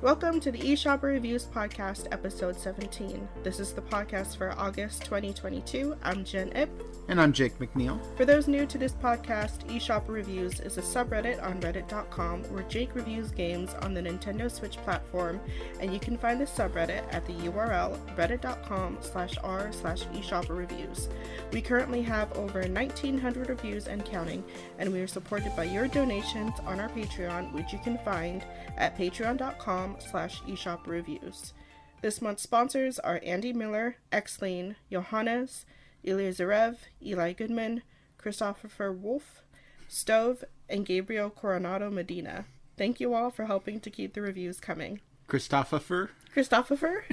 Welcome to the eShopperReviews podcast, episode 17. This is the podcast for August 2022. I'm Jen Ip. And I'm Jake McNeil. For those new to this podcast, eShopperReviews is a subreddit on reddit.com where Jake reviews games on the Nintendo Switch platform, and you can find the subreddit at the URL reddit.com/r/eShopperReviews. We currently have over 1,900 reviews and counting, and we are supported by your donations on our Patreon, which you can find at patreon.com/eShopperReviews. This month's sponsors are Andy Miller, Xlane, Johannes, Ilya Zarev, Eli Goodman, Christopher Wolf, Stove, and Gabriel Coronado Medina. Thank you all for helping to keep the reviews coming. Christopher? Christopher?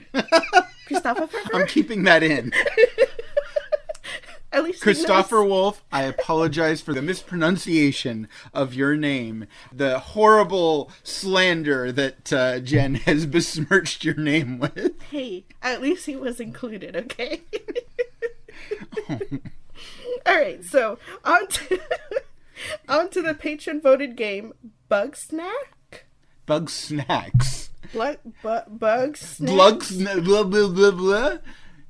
I'm keeping that in. At least Christopher Wolf, I apologize for the mispronunciation of your name. The horrible slander that Jen has besmirched your name with. Hey, at least he was included, okay? Alright, so on to the patron-voted game, Bugsnax? Bugsnax. Bugsnax? Blah, blah, blah, blah.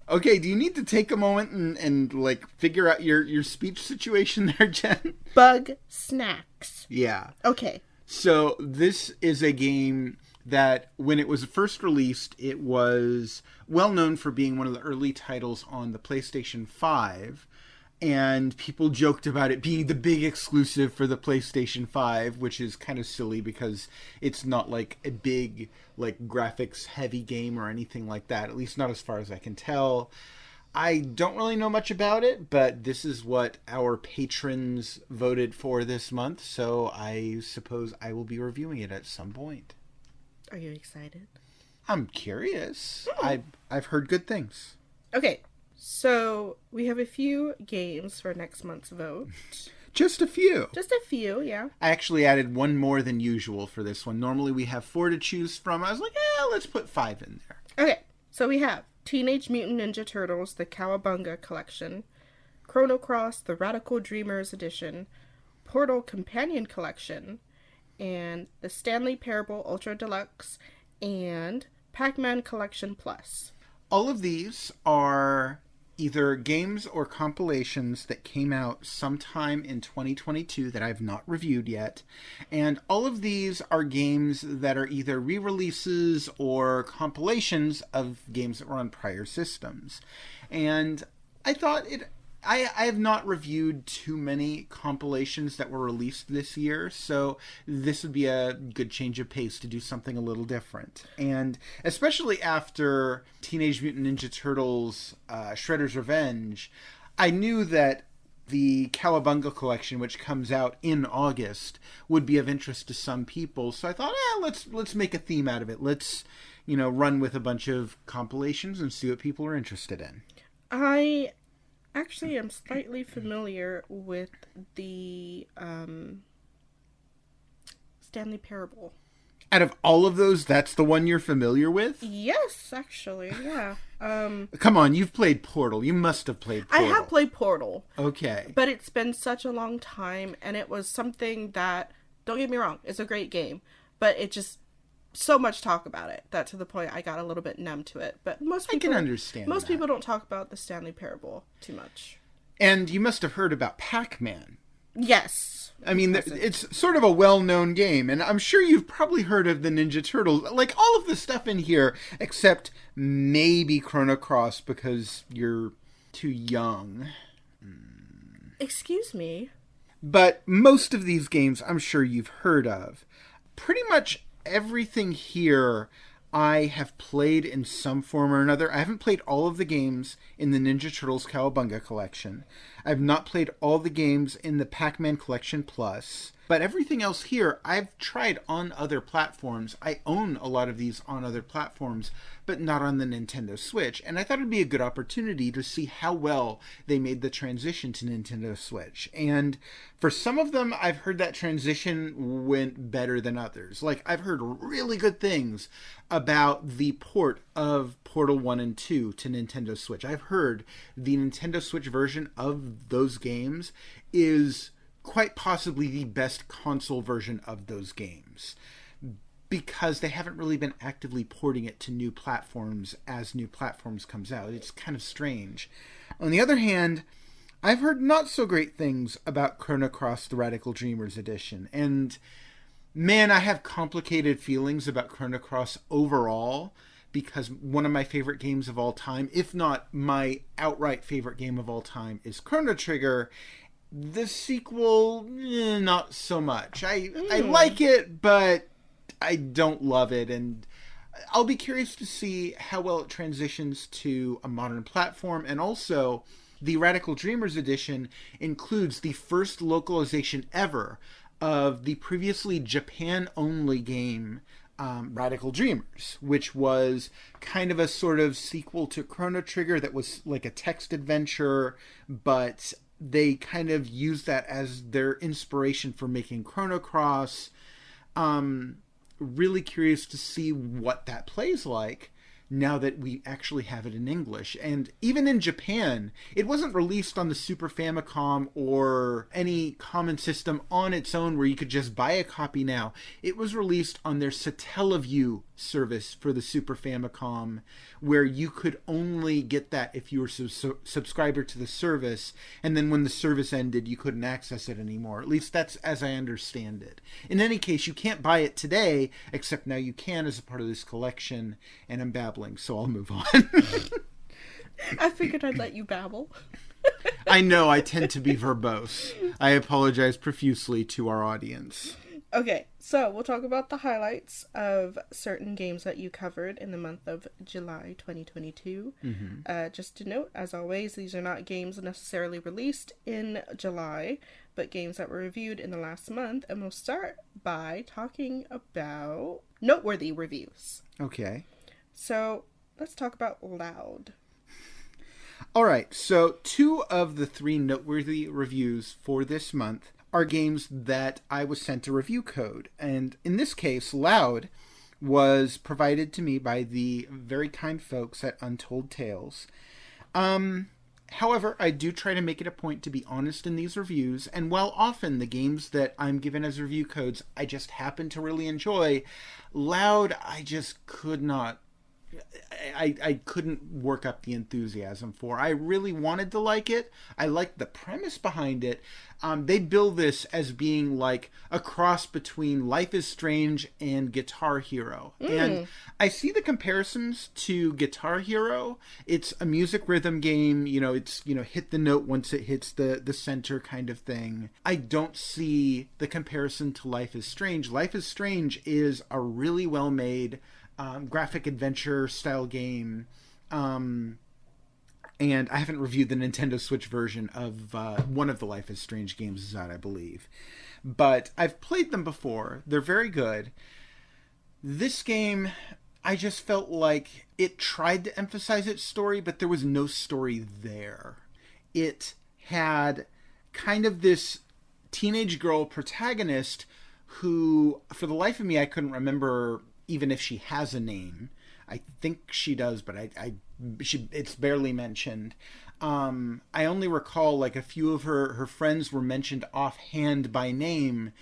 Okay, do you need to take a moment and like, figure out your speech situation there, Jen? Bugsnax. Yeah. Okay. So, this is a game that, when it was first released, it was well known for being one of the early titles on the PlayStation 5. And people joked about it being the big exclusive for the PlayStation 5, which is kind of silly because it's not like a big, like, graphics heavy game or anything like that, at least not as far as I can tell. I don't really know much about it, but this is what our patrons voted for this month, so I suppose I will be reviewing it at some point. Are you excited? I'm curious. I've heard good things. Okay. So, we have a few games for next month's vote. Just a few. Just a few, yeah. I actually added one more than usual for this one. Normally we have 4 to choose from. I was like, let's put 5 in there. Okay, so we have Teenage Mutant Ninja Turtles, the Cowabunga Collection, Chrono Cross, the Radical Dreamers Edition, Portal Companion Collection, and the Stanley Parable Ultra Deluxe, and Pac-Man Collection Plus. All of these are either games or compilations that came out sometime in 2022 that I've not reviewed yet. And all of these are games that are either re-releases or compilations of games that were on prior systems. And I thought I have not reviewed too many compilations that were released this year, so this would be a good change of pace to do something a little different. And especially after Teenage Mutant Ninja Turtles Shredder's Revenge, I knew that the Cowabunga collection, which comes out in August, would be of interest to some people. So I thought, let's make a theme out of it. Let's, run with a bunch of compilations and see what people are interested in. Actually, I'm slightly familiar with the Stanley Parable. Out of all of those, that's the one you're familiar with? Yes, actually, yeah. Come on, you've played Portal. You must have played Portal. I have played Portal. Okay. But it's been such a long time, and it was something that, don't get me wrong, it's a great game, but it just, so much talk about it, that to the point I got a little bit numb to it. But most people, I can understand most that. people don't talk about the Stanley Parable too much. And you must have heard about Pac-Man. Yes. I mean, it's sort of a well-known game, and I'm sure you've probably heard of the Ninja Turtles. Like, all of the stuff in here, except maybe Chrono Cross, because you're too young. Excuse me? But most of these games, I'm sure you've heard of. Pretty much everything here I have played in some form or another. I haven't played all of the games in the Ninja Turtles Cowabunga collection. I've not played all the games in the Pac-Man Collection Plus. But everything else here, I've tried on other platforms. I own a lot of these on other platforms, but not on the Nintendo Switch. And I thought it'd be a good opportunity to see how well they made the transition to Nintendo Switch. And for some of them, I've heard that transition went better than others. Like, I've heard really good things about the port of Portal 1 and 2 to Nintendo Switch. I've heard the Nintendo Switch version of those games is quite possibly the best console version of those games. because they haven't really been actively porting it to new platforms as new platforms comes out. It's kind of strange. On the other hand, I've heard not so great things about Chrono Cross the Radical Dreamers edition, and man, I have complicated feelings about Chrono Cross overall, because one of my favorite games of all time, if not my outright favorite game of all time, is Chrono Trigger. The sequel, not so much. I like it, but I don't love it, and I'll be curious to see how well it transitions to a modern platform. And also, the Radical Dreamers edition includes the first localization ever of the previously Japan-only game Radical Dreamers, which was kind of a sort of sequel to Chrono Trigger that was like a text adventure, but they kind of used that as their inspiration for making Chrono Cross. Really curious to see what that plays like now that we actually have it in English. And even in Japan, it wasn't released on the Super Famicom or any common system on its own where you could just buy a copy now. It was released on their Satellaview service for the Super Famicom, where you could only get that if you were subscriber to the service, and then when the service ended, you couldn't access it anymore. At least that's as I understand it. In any case, you can't buy it today, except now you can as a part of this collection, and I'm babbling, so I'll move on. I figured I'd let you babble. I know, I tend to be verbose. I apologize profusely to our audience. Okay, so we'll talk about the highlights of certain games that you covered in the month of July 2022. Just to note, as always, these are not games necessarily released in July, but games that were reviewed in the last month. And we'll start by talking about noteworthy reviews. Okay. So let's talk about Loud. All right, so 2 of the 3 noteworthy reviews for this month are games that I was sent a review code. And in this case, Loud was provided to me by the very kind folks at Untold Tales. However, I do try to make it a point to be honest in these reviews, and while often the games that I'm given as review codes I just happen to really enjoy, Loud I just could not... I couldn't work up the enthusiasm for. I really wanted to like it. I liked the premise behind it. They bill this as being like a cross between Life is Strange and Guitar Hero. And I see the comparisons to Guitar Hero. It's a music rhythm game. It's, hit the note once it hits the center kind of thing. I don't see the comparison to Life is Strange. Life is Strange is a really well-made graphic adventure style game, and I haven't reviewed the Nintendo Switch version of one of the Life is Strange games is out, I believe, but I've played them before. They're very good. This game, I just felt like it tried to emphasize its story, but there was no story there. It had kind of this teenage girl protagonist who, for the life of me, I couldn't remember even if she has a name. I think she does, but it's barely mentioned. I only recall like a few of her friends were mentioned offhand by name,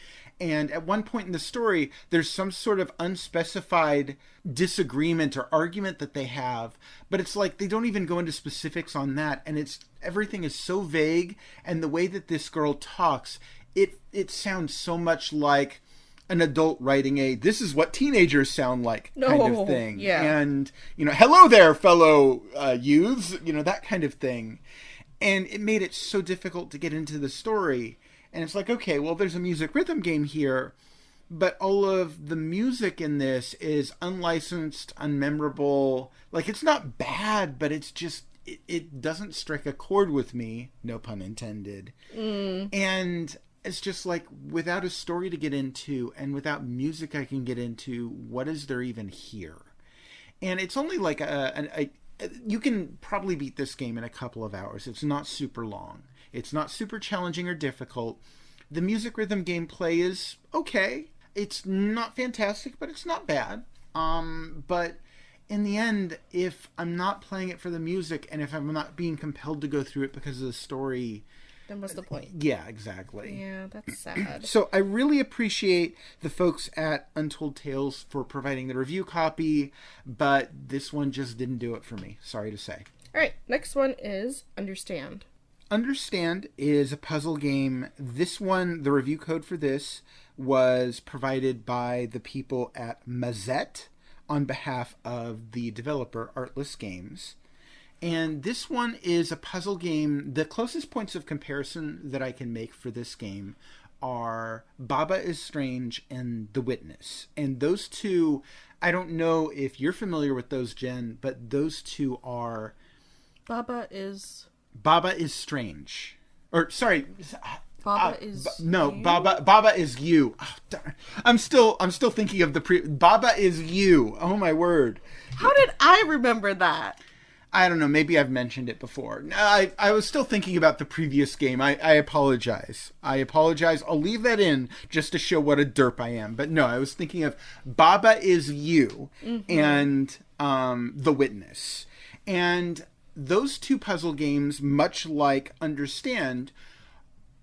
and at one point in the story there's some sort of unspecified disagreement or argument that they have, but it's like they don't even go into specifics on that, and everything is so vague, and the way that this girl talks, it sounds so much like an adult writing this is what teenagers sound like kind of thing. Yeah. And, hello there, fellow youths, that kind of thing. And it made it so difficult to get into the story. And it's like, okay, well, there's a music rhythm game here, but all of the music in this is unlicensed, unmemorable. Like, it's not bad, but it's just, it doesn't strike a chord with me, no pun intended. And it's just like, without a story to get into and without music I can get into, what is there even here? And it's only like you can probably beat this game in a couple of hours. It's not super long. It's not super challenging or difficult. The music rhythm gameplay is okay. It's not fantastic, but it's not bad. But in the end, if I'm not playing it for the music and if I'm not being compelled to go through it because of the story, then what's the point? Yeah, exactly. Yeah, that's sad. So I really appreciate the folks at Untold Tales for providing the review copy, but this one just didn't do it for me. Sorry to say. All right, next one is Understand. Understand is a puzzle game. This one, the review code for this was provided by the people at Mazette on behalf of the developer Artless Games. And this one is a puzzle game. The closest points of comparison that I can make for this game are Baba is Strange and The Witness. And those two, I don't know if you're familiar with those, Jen, but those two are... Baba is Strange. Or, sorry... Baba is no, you? Baba is you. Oh, darn. I'm still thinking of the Baba is you. Oh my word. How did I remember that? I don't know. Maybe I've mentioned it before. I was still thinking about the previous game. I apologize. I'll leave that in just to show what a derp I am. But no, I was thinking of Baba is You and The Witness. And those two puzzle games, much like Understand,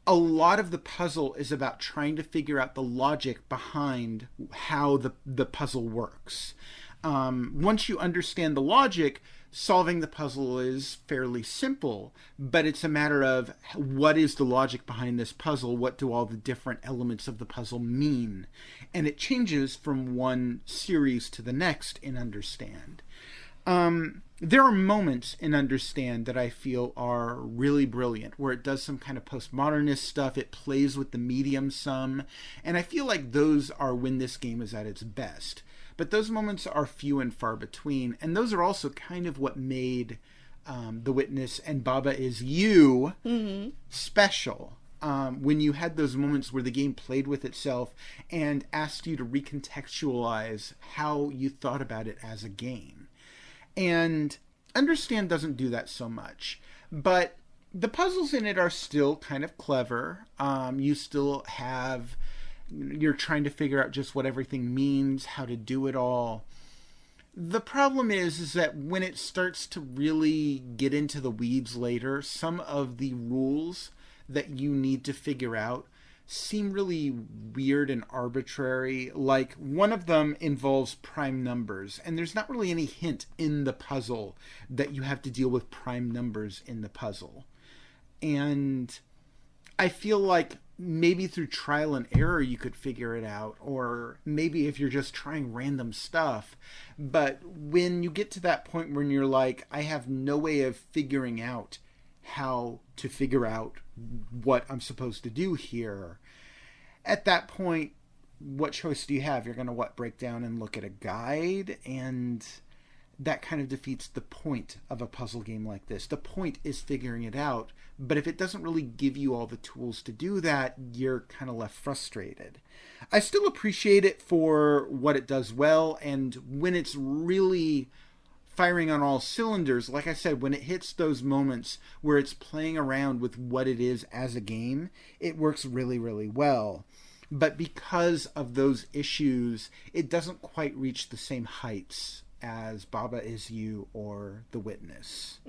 a lot of the puzzle is about trying to figure out the logic behind how the puzzle works. Once you understand the logic, solving the puzzle is fairly simple, but it's a matter of what is the logic behind this puzzle? What do all the different elements of the puzzle mean? And it changes from one series to the next in Understand. There are moments in Understand that I feel are really brilliant, where it does some kind of postmodernist stuff, it plays with the medium some, and I feel like those are when this game is at its best. But those moments are few and far between, and those are also kind of what made The Witness and Baba is You special. When you had those moments where the game played with itself and asked you to recontextualize how you thought about it as a game. And Understand doesn't do that so much, but the puzzles in it are still kind of clever. You still have... You're trying to figure out just what everything means, how to do it all. The problem is that when it starts to really get into the weeds later, some of the rules that you need to figure out seem really weird and arbitrary. Like, one of them involves prime numbers, and there's not really any hint in the puzzle that you have to deal with prime numbers in the puzzle. And I feel like maybe through trial and error you could figure it out, or maybe if you're just trying random stuff. But when you get to that point when you're like, I have no way of figuring out how to figure out what I'm supposed to do here, at that point, what choice do you have? You're going to break down and look at a guide, and that kind of defeats the point of a puzzle game like this. The point is figuring it out, but if it doesn't really give you all the tools to do that, you're kind of left frustrated. I still appreciate it for what it does well, and when it's really firing on all cylinders, like I said, when it hits those moments where it's playing around with what it is as a game, it works really, really well. But because of those issues, it doesn't quite reach the same heights as Baba is You or The Witness.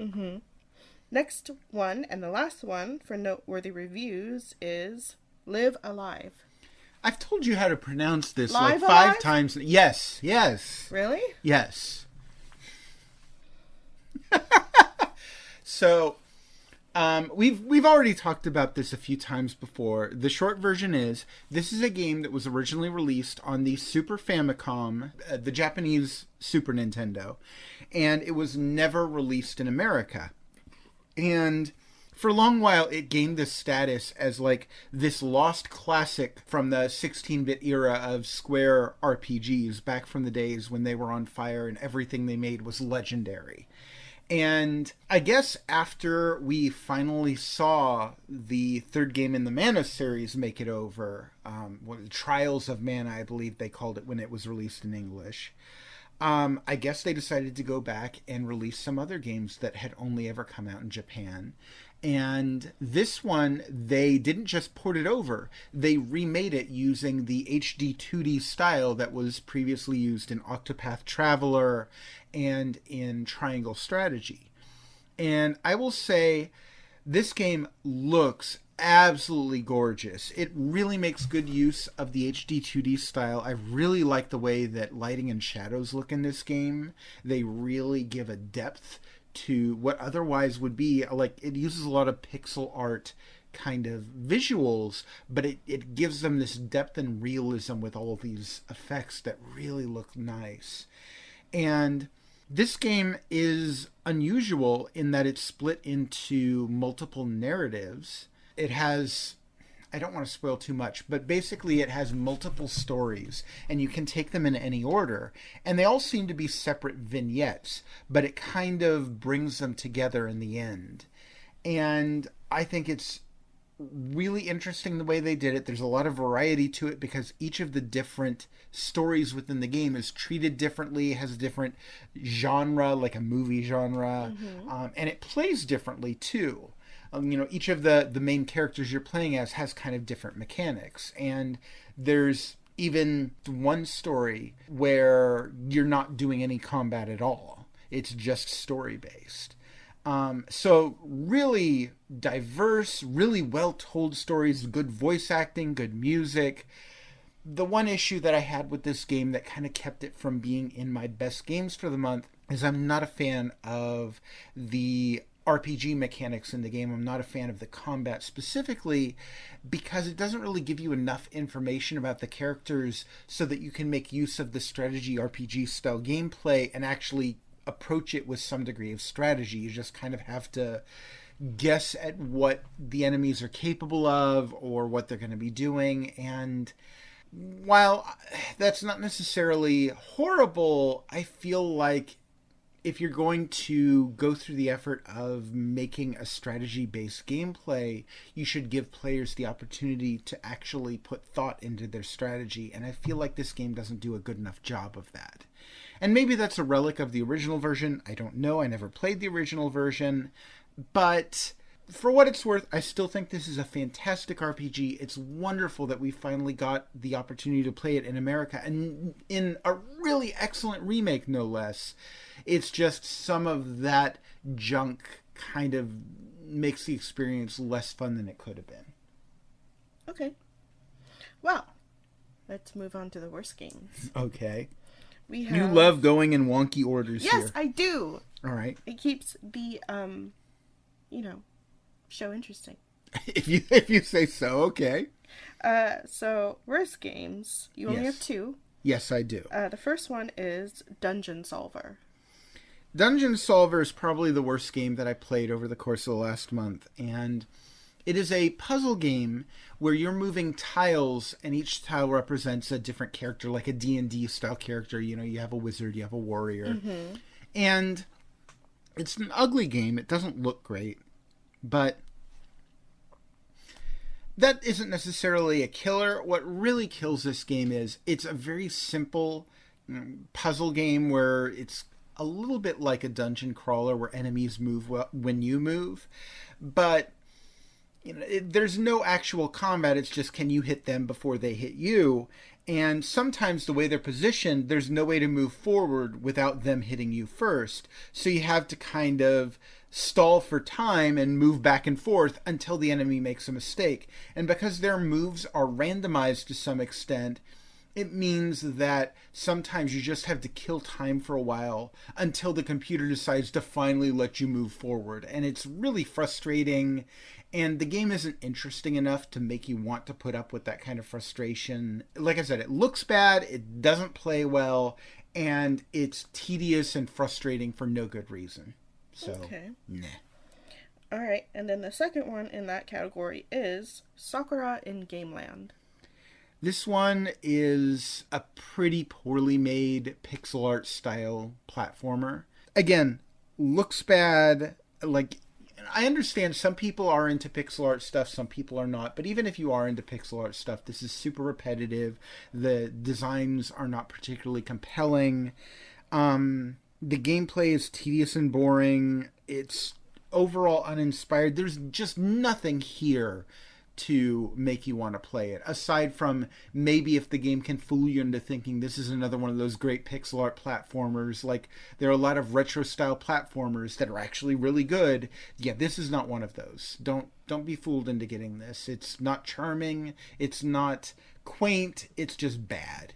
Next one, and the last one for Noteworthy Reviews, is Live Alive. I've told you how to pronounce this Live like 5 Alive? times. Yes. Really? Yes. So, we've already talked about this a few times before. The short version is, this is a game that was originally released on the Super Famicom, the Japanese Super Nintendo, and it was never released in America. And for a long while, it gained this status as like this lost classic from the 16-bit era of Square RPGs, back from the days when they were on fire and everything they made was legendary. And I guess after we finally saw the third game in the Mana series make it over, Trials of Mana, I believe they called it when it was released in English, I guess they decided to go back and release some other games that had only ever come out in Japan. And this one, they didn't just port it over, they remade it using the HD 2D style that was previously used in Octopath Traveler and in Triangle Strategy. And I will say, this game looks absolutely gorgeous. It really makes good use of the HD 2D style. I really like the way that lighting and shadows look in this game. They really give a depth to what otherwise would be like, it uses a lot of pixel art kind of visuals, but it gives them this depth and realism with all of these effects that really look nice. And this game is unusual in that it's split into multiple narratives. It has, I don't want to spoil too much, but basically it has multiple stories, and you can take them in any order. And they all seem to be separate vignettes, but it kind of brings them together in the end. And I think it's really interesting the way they did it. There's a lot of variety to it because each of the different stories within the game is treated differently, has a different genre, like a movie genre, and it plays differently too. Each of the main characters you're playing as has kind of different mechanics, and there's even one story where you're not doing any combat at all. It's just story based. So really diverse, really well told stories, good voice acting, good music. The one issue that I had with this game that kind of kept it from being in my best games for the month is I'm not a fan of the RPG mechanics in the game. I'm not a fan of the combat specifically because it doesn't really give you enough information about the characters so that you can make use of the strategy RPG style gameplay and actually approach it with some degree of strategy. You just kind of have to guess at what the enemies are capable of or what they're going to be doing. And while that's not necessarily horrible, I feel like if you're going to go through the effort of making a strategy-based gameplay, you should give players the opportunity to actually put thought into their strategy. And I feel like this game doesn't do a good enough job of that. And maybe that's a relic of the original version. I don't know. I never played the original version. But for what it's worth, I still think this is a fantastic RPG. It's wonderful that we finally got the opportunity to play it in America, and in a really excellent remake, no less. It's just some of that junk kind of makes the experience less fun than it could have been. Okay. Well, let's move on to the worst games. Okay. You love going in wonky orders here. Yes, I do. All right. It keeps the, show interesting. if you say so, okay. So, worst games. You only have two. Yes, I do. The first one is Dungeon Solver. Dungeon Solver is probably the worst game that I played over the course of the last month, and it is a puzzle game where you're moving tiles, and each tile represents a different character, like a D&D style character. You have a wizard, you have a warrior. And it's an ugly game. It doesn't look great, but that isn't necessarily a killer. What really kills this game is it's a very simple puzzle game where it's a little bit like a dungeon crawler where enemies move when you move, but there's no actual combat. It's just, can you hit them before they hit you? And sometimes the way they're positioned, there's no way to move forward without them hitting you first. So you have to kind of stall for time and move back and forth until the enemy makes a mistake. And because their moves are randomized to some extent, it means that sometimes you just have to kill time for a while until the computer decides to finally let you move forward. And it's really frustrating, and the game isn't interesting enough to make you want to put up with that kind of frustration. Like I said, it looks bad, it doesn't play well, and it's tedious and frustrating for no good reason. So, okay. Nah. All right, and then the second one in that category is Sakura in Gameland. This one is a pretty poorly made pixel art style platformer. Again, looks bad. Like, I understand some people are into pixel art stuff, some people are not. But even if you are into pixel art stuff, this is super repetitive. The designs are not particularly compelling. The gameplay is tedious and boring. It's overall uninspired. There's just nothing here to make you want to play it. Aside from maybe if the game can fool you into thinking this is another one of those great pixel art platformers. Like, there are a lot of retro style platformers that are actually really good. Yeah, this is not one of those. Don't be fooled into getting this. It's not charming. It's not quaint. It's just bad.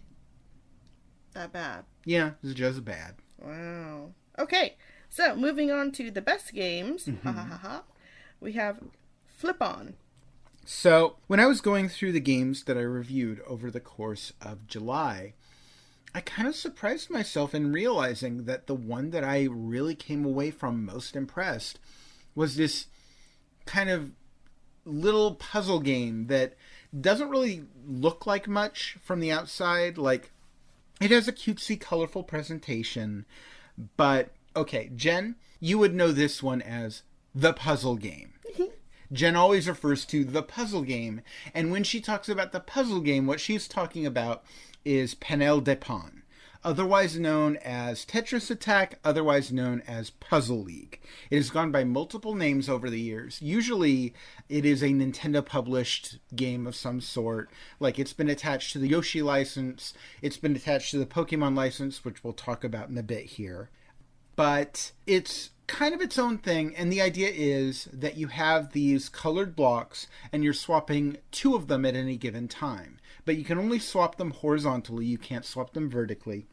That bad? Yeah, it's just bad. Wow. Okay, so moving on to the best games. We have Flip On. So, when I was going through the games that I reviewed over the course of July, I kind of surprised myself in realizing that the one that I really came away from most impressed was this kind of little puzzle game that doesn't really look like much from the outside. Like, it has a cutesy, colorful presentation, but, okay, Jen, you would know this one as the puzzle game. Jen always refers to the puzzle game, and when she talks about the puzzle game, what she's talking about is Panel de Pon, otherwise known as Tetris Attack, otherwise known as Puzzle League. It has gone by multiple names over the years. Usually, it is a Nintendo-published game of some sort. Like, it's been attached to the Yoshi license, it's been attached to the Pokemon license, which we'll talk about in a bit here. But it's kind of its own thing, and the idea is that you have these colored blocks and you're swapping two of them at any given time, but you can only swap them horizontally, you can't swap them vertically.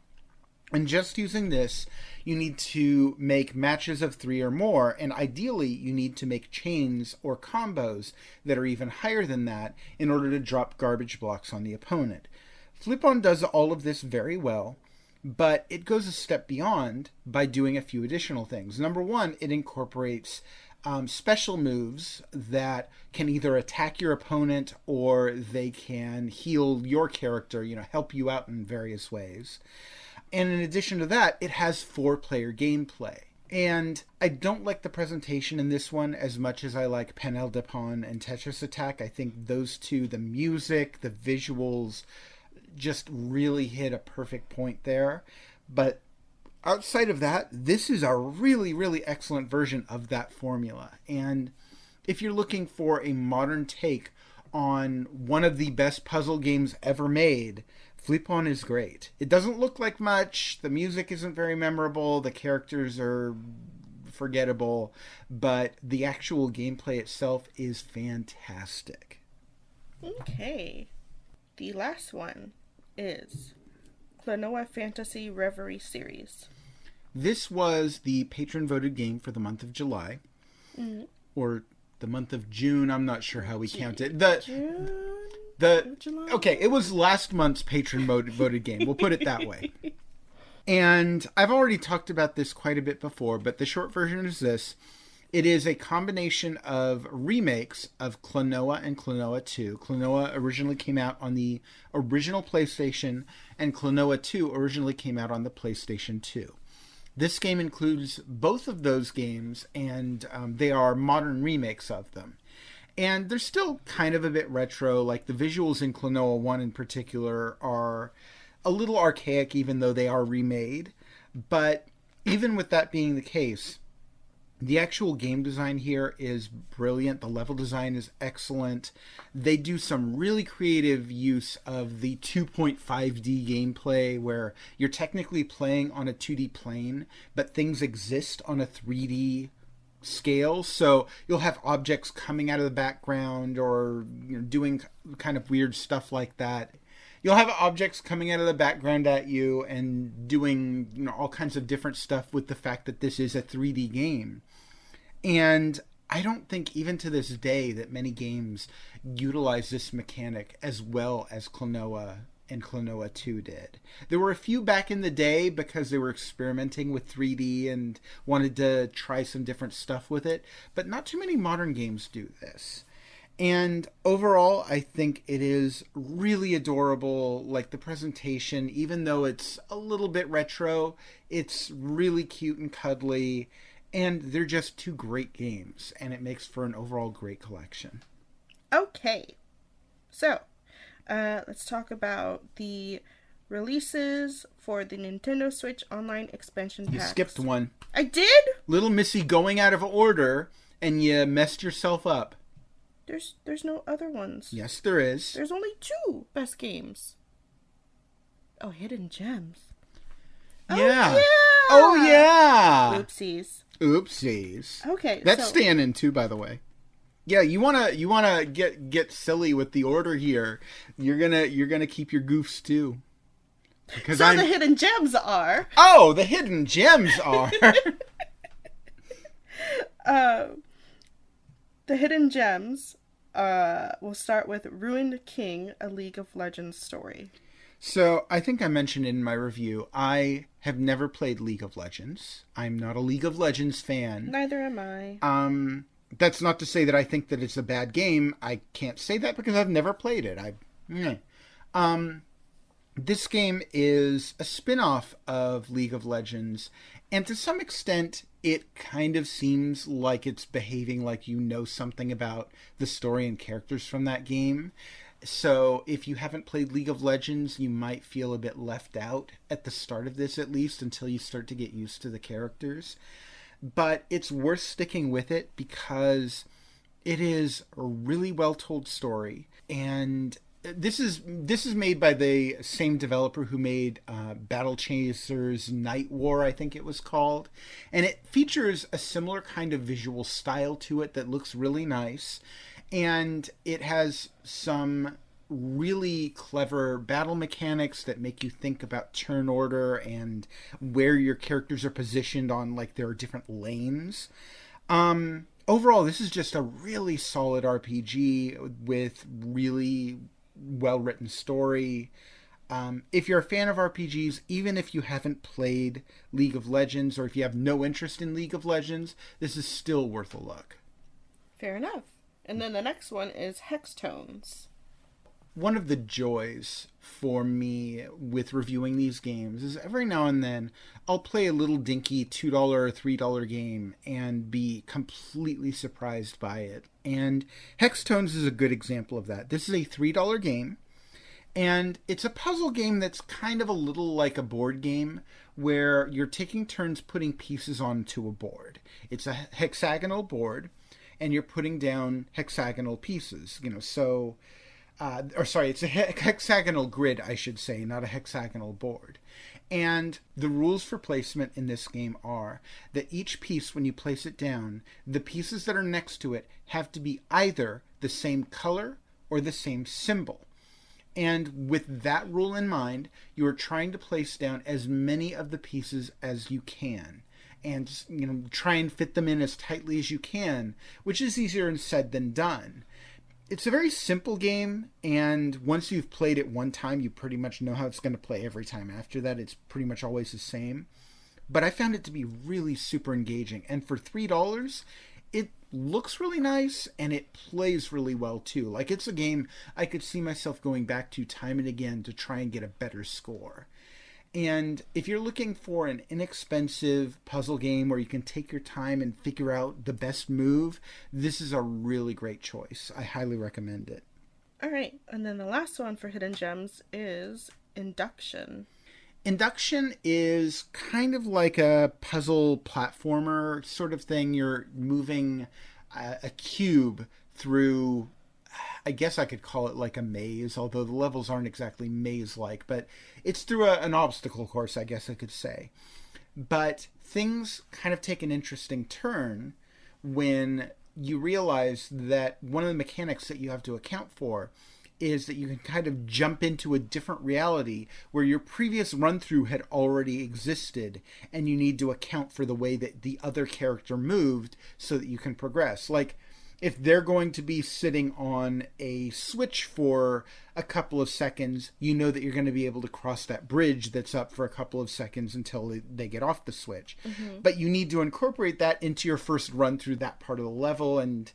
And just using this, you need to make matches of 3 or more, and ideally you need to make chains or combos that are even higher than that in order to drop garbage blocks on the opponent. Flip-On does all of this very well, but it goes a step beyond by doing a few additional things. Number one, it incorporates special moves that can either attack your opponent or they can heal your character, help you out in various ways. And in addition to that, it has 4-player gameplay. And I don't like the presentation in this one as much as I like Panel de Pon and Tetris Attack. I think those two, the music, the visuals, just really hit a perfect point there. But outside of that, this is a really, really excellent version of that formula. And if you're looking for a modern take on one of the best puzzle games ever made, Flip-On is great. It doesn't look like much, the music isn't very memorable, the characters are forgettable, but the actual gameplay itself is fantastic. Okay. The last one is Klonoa Fantasy Reverie Series. This was the patron-voted game for the month of July. Mm-hmm. Or the month of June. I'm not sure how we count it. Okay, it was last month's patron-voted game. We'll put it that way. And I've already talked about this quite a bit before, but the short version is this. It is a combination of remakes of Klonoa and Klonoa 2. Klonoa originally came out on the original PlayStation, and Klonoa 2 originally came out on the PlayStation 2. This game includes both of those games, and they are modern remakes of them. And they're still kind of a bit retro, like the visuals in Klonoa 1 in particular are a little archaic even though they are remade. But even with that being the case, the actual game design here is brilliant. The level design is excellent. They do some really creative use of the 2.5D gameplay where you're technically playing on a 2D plane, but things exist on a 3D scale. So you'll have objects coming out of the background or doing kind of weird stuff like that. You'll have objects coming out of the background at you and doing all kinds of different stuff with the fact that this is a 3D game. And I don't think even to this day that many games utilize this mechanic as well as Klonoa and Klonoa 2 did. There were a few back in the day because they were experimenting with 3D and wanted to try some different stuff with it, but not too many modern games do this. And overall, I think it is really adorable. Like the presentation, even though it's a little bit retro, it's really cute and cuddly. And they're just two great games, and it makes for an overall great collection. Okay. So, let's talk about the releases for the Nintendo Switch Online expansion packs. You skipped one. I did? Little Missy going out of order, and you messed yourself up. There's no other ones. Yes, there is. There's only 2 best games. Oh, Hidden Gems. Yeah. Oh, Oh, yeah. Oopsies. Okay, That's staying in too, by the way. Yeah, you wanna get silly with the order here. You're gonna keep your goofs too. Because the Hidden Gems are. Oh, the Hidden Gems are. The Hidden Gems. We'll start with Ruined King, a League of Legends story. So, I think I mentioned in my review, I have never played League of Legends. I'm not a League of Legends fan. Neither am I. That's not to say that I think that it's a bad game. I can't say that because I've never played it. This game is a spin-off of League of Legends, and to some extent, it kind of seems like it's behaving like you know something about the story and characters from that game. So if you haven't played League of Legends, you might feel a bit left out at the start of this, at least, until you start to get used to the characters. But it's worth sticking with it because it is a really well-told story. And this is made by the same developer who made Battle Chasers Night War, I think it was called. And it features a similar kind of visual style to it that looks really nice. And it has some really clever battle mechanics that make you think about turn order and where your characters are positioned on, like, there are different lanes. Overall, this is just a really solid RPG with really well-written story. If you're a fan of RPGs, even if you haven't played League of Legends, or if you have no interest in League of Legends, this is still worth a look. Fair enough. And then the next one is Hextones. One of the joys for me with reviewing these games is every now and then I'll play a little dinky $2 or $3 game and be completely surprised by it. And Hextones is a good example of that. This is a $3 game, and it's a puzzle game that's kind of a little like a board game where you're taking turns putting pieces onto a board. It's a hexagonal board, and you're putting down hexagonal pieces, it's a hexagonal grid, I should say, not a hexagonal board. And the rules for placement in this game are that each piece, when you place it down, the pieces that are next to it have to be either the same color or the same symbol. And with that rule in mind, you are trying to place down as many of the pieces as you can. And try and fit them in as tightly as you can, which is easier said than done. It's a very simple game, and once you've played it one time, you pretty much know how it's going to play every time after that. It's pretty much always the same. But I found it to be really super engaging, and for $3, it looks really nice, and it plays really well too. Like, it's a game I could see myself going back to time and again to try and get a better score. And if you're looking for an inexpensive puzzle game where you can take your time and figure out the best move, this is a really great choice. I highly recommend it. All right, and then the last one for Hidden Gems is Induction. Induction is kind of like a puzzle platformer sort of thing. You're moving a cube through, I guess I could call it like a maze, although the levels aren't exactly maze-like, but it's through an obstacle course, I guess I could say. But things kind of take an interesting turn when you realize that one of the mechanics that you have to account for is that you can kind of jump into a different reality where your previous run-through had already existed, and you need to account for the way that the other character moved so that you can progress. Like, if they're going to be sitting on a switch for a couple of seconds, you know that you're going to be able to cross that bridge that's up for a couple of seconds until they get off the switch. Mm-hmm. But you need to incorporate that into your first run through that part of the level, and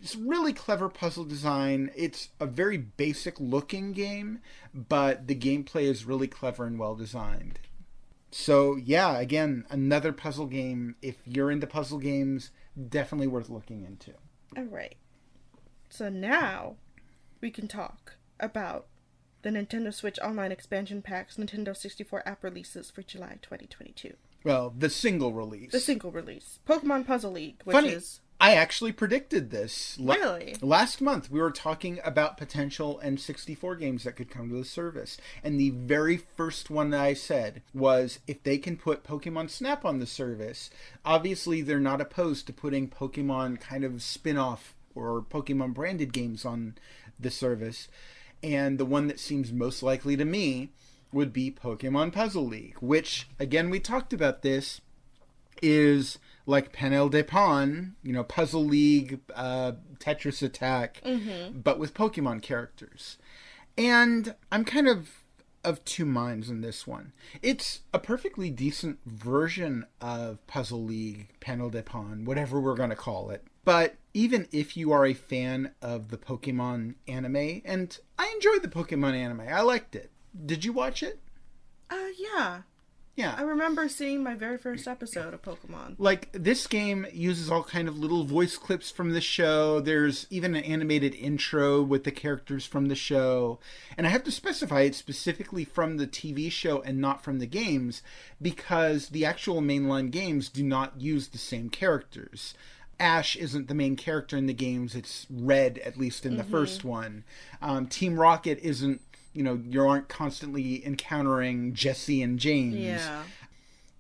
it's really clever puzzle design. It's a very basic looking game, but the gameplay is really clever and well designed. So yeah, again, another puzzle game. If you're into puzzle games, definitely worth looking into. All right. So now we can talk about the Nintendo Switch Online Expansion Packs Nintendo 64 app releases for July 2022. Well, the single release. The single release. Pokemon Puzzle League, which is I actually predicted this. Really? Last month, we were talking about potential N64 games that could come to the service. And the very first one that I said was, if they can put Pokemon Snap on the service, obviously they're not opposed to putting Pokemon kind of spin-off or Pokemon branded games on the service. And the one that seems most likely to me would be Pokemon Puzzle League, which, again, we talked about this, is like Panel de Pon, Puzzle League, Tetris Attack, but with Pokemon characters. And I'm kind of two minds in this one. It's a perfectly decent version of Puzzle League, Panel de Pon, whatever we're going to call it. But even if you are a fan of the Pokemon anime, and I enjoyed the Pokemon anime, I liked it. Did you watch it? Yeah. Yeah. I remember seeing my very first episode of Pokemon. Like, this game uses all kind of little voice clips from the show. There's even an animated intro with the characters from the show. And I have to specify it's specifically from the TV show and not from the games, because the actual mainline games do not use the same characters. Ash isn't the main character in the games. It's Red, at least in the first one. Team Rocket isn't, you aren't constantly encountering Jesse and James. Yeah.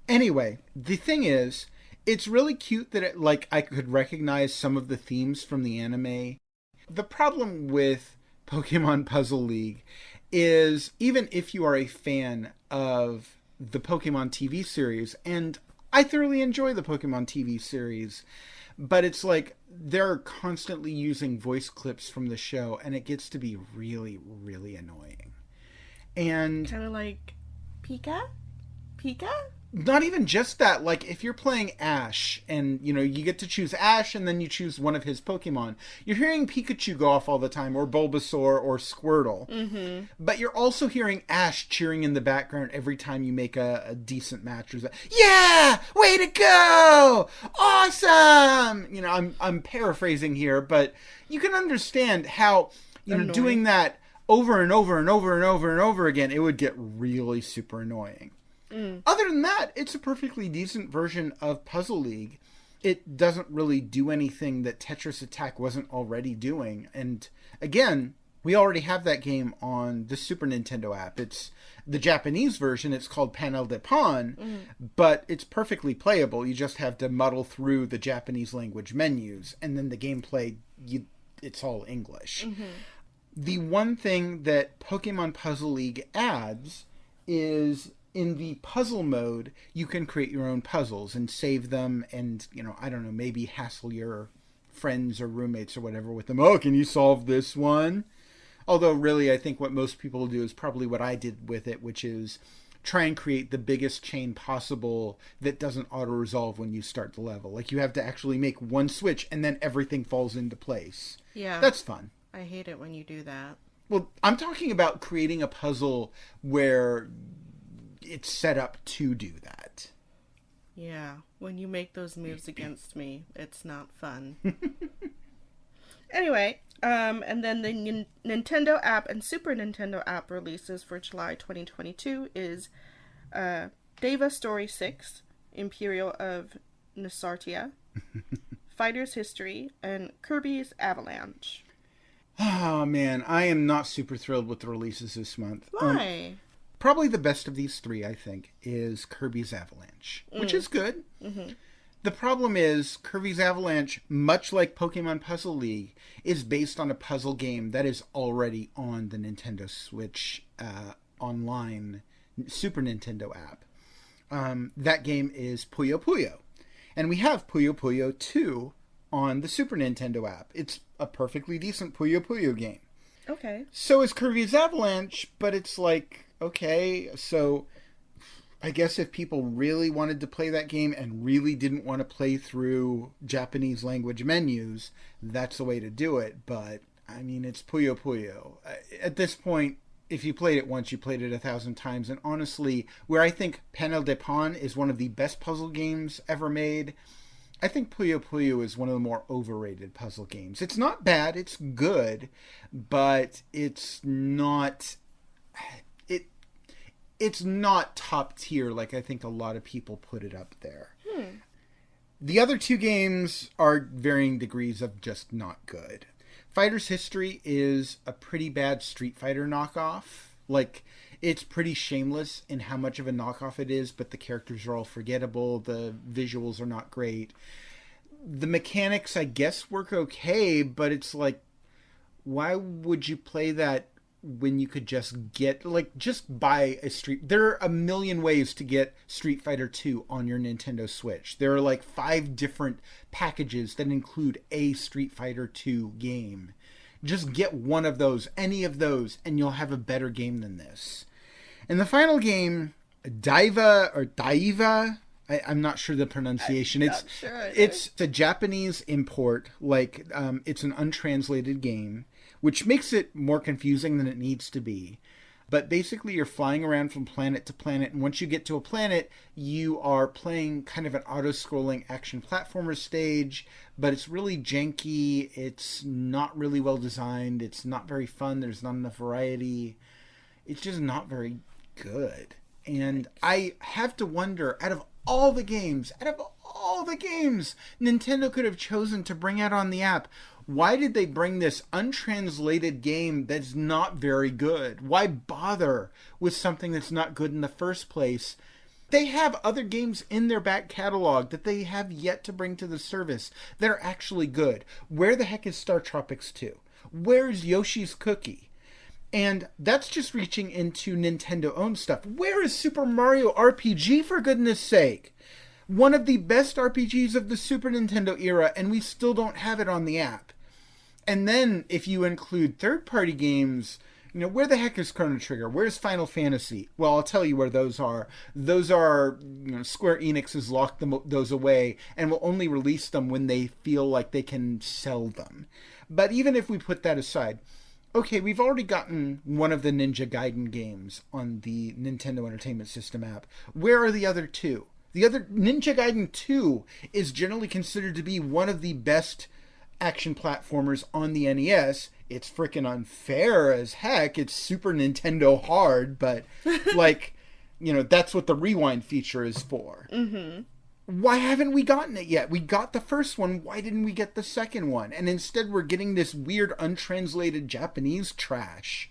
Anyway, the thing is, it's really cute that I could recognize some of the themes from the anime. The problem with Pokemon Puzzle League is, even if you are a fan of the Pokemon TV series, and I thoroughly enjoy the Pokemon TV series, but it's like they're constantly using voice clips from the show, and it gets to be really, really annoying. And kind of like Pika? Not even just that. Like, if you're playing Ash, and, you get to choose Ash, and then you choose one of his Pokemon, you're hearing Pikachu go off all the time, or Bulbasaur, or Squirtle. But you're also hearing Ash cheering in the background every time you make a decent match. Yeah! Way to go! Awesome! I'm paraphrasing here, but you can understand how, doing that over and over and over and over and over again, it would get really super annoying. Other than that, it's a perfectly decent version of Puzzle League. It doesn't really do anything that Tetris Attack wasn't already doing. And again, we already have that game on the Super Nintendo app. It's the Japanese version. It's called Panel de Pon, but it's perfectly playable. You just have to muddle through the Japanese language menus, and then the gameplay, it's all English. The one thing that Pokemon Puzzle League adds is, in the puzzle mode, you can create your own puzzles and save them and, I don't know, maybe hassle your friends or roommates or whatever with them. Oh, can you solve this one? Although, really, I think what most people do is probably what I did with it, which is try and create the biggest chain possible that doesn't auto-resolve when you start the level. Like, you have to actually make one switch and then everything falls into place. Yeah. That's fun. I hate it when you do that. Well, I'm talking about creating a puzzle where it's set up to do that. Yeah, when you make those moves against me, it's not fun. Anyway, and then the Nintendo app and Super Nintendo app releases for July 2022 is Deva Story 6, Imperial of Nasartia, Fighter's History, and Kirby's Avalanche. Oh, man, I am not super thrilled with the releases this month. Why? Probably the best of these three, I think, is Kirby's Avalanche, which is good. The problem is, Kirby's Avalanche, much like Pokemon Puzzle League, is based on a puzzle game that is already on the Nintendo Switch online Super Nintendo app. That game is Puyo Puyo. And we have Puyo Puyo 2 on the Super Nintendo app. It's a perfectly decent Puyo Puyo game. Okay. So is Kirby's Avalanche, but it's like, okay, so I guess if people really wanted to play that game and really didn't want to play through Japanese language menus, that's the way to do it. But, I mean, it's Puyo Puyo. At this point, if you played it once, you played it 1,000 times. And honestly, where I think Panel de Pon is one of the best puzzle games ever made, I think Puyo Puyo is one of the more overrated puzzle games. It's not bad, it's good, but it's not... It's not top tier like I think a lot of people put it up there. The other two games are varying degrees of just not good. Fighter's History is a pretty bad Street Fighter knockoff. Like, it's pretty shameless in how much of a knockoff it is, but the characters are all forgettable. The visuals are not great. The mechanics, I guess, work okay, but it's like, why would you play that when you could just get, like, just buy a Street... There are a million ways to get Street Fighter 2 on your Nintendo Switch. There are like 5 different packages that include a Street Fighter 2 game. Just get one of those, any of those, and you'll have a better game than this. And the final game, Daiva, I'm not sure the pronunciation. It's a Japanese import, like it's an untranslated game, which makes it more confusing than it needs to be. But basically you're flying around from planet to planet, and once you get to a planet, you are playing kind of an auto-scrolling action platformer stage, but it's really janky, it's not really well designed, it's not very fun, there's not enough variety, it's just not very good. And I have to wonder, out of all the games Nintendo could have chosen to bring out on the app, why did they bring this untranslated game that's not very good? Why bother with something that's not good in the first place? They have other games in their back catalog that they have yet to bring to the service that are actually good. Where the heck is Star Tropics 2? Where's Yoshi's Cookie? And that's just reaching into Nintendo-owned stuff. Where is Super Mario RPG, for goodness sake? One of the best RPGs of the Super Nintendo era, and we still don't have it on the app. And then, if you include third-party games, you know, where the heck is Chrono Trigger? Where's Final Fantasy? Well, I'll tell you where those are. Those are, you know, Square Enix has locked those away and will only release them when they feel like they can sell them. But even if we put that aside, okay, we've already gotten one of the Ninja Gaiden games on the Nintendo Entertainment System app. Where are the other two? The other, Ninja Gaiden 2 is generally considered to be one of the best action platformers on the NES. It's freaking unfair as heck. It's Super Nintendo hard, but like, you know, that's what the rewind feature is for. Mm-hmm. Why haven't we gotten it yet? We got the first one. Why didn't we get the second one? And instead we're getting this weird untranslated Japanese trash.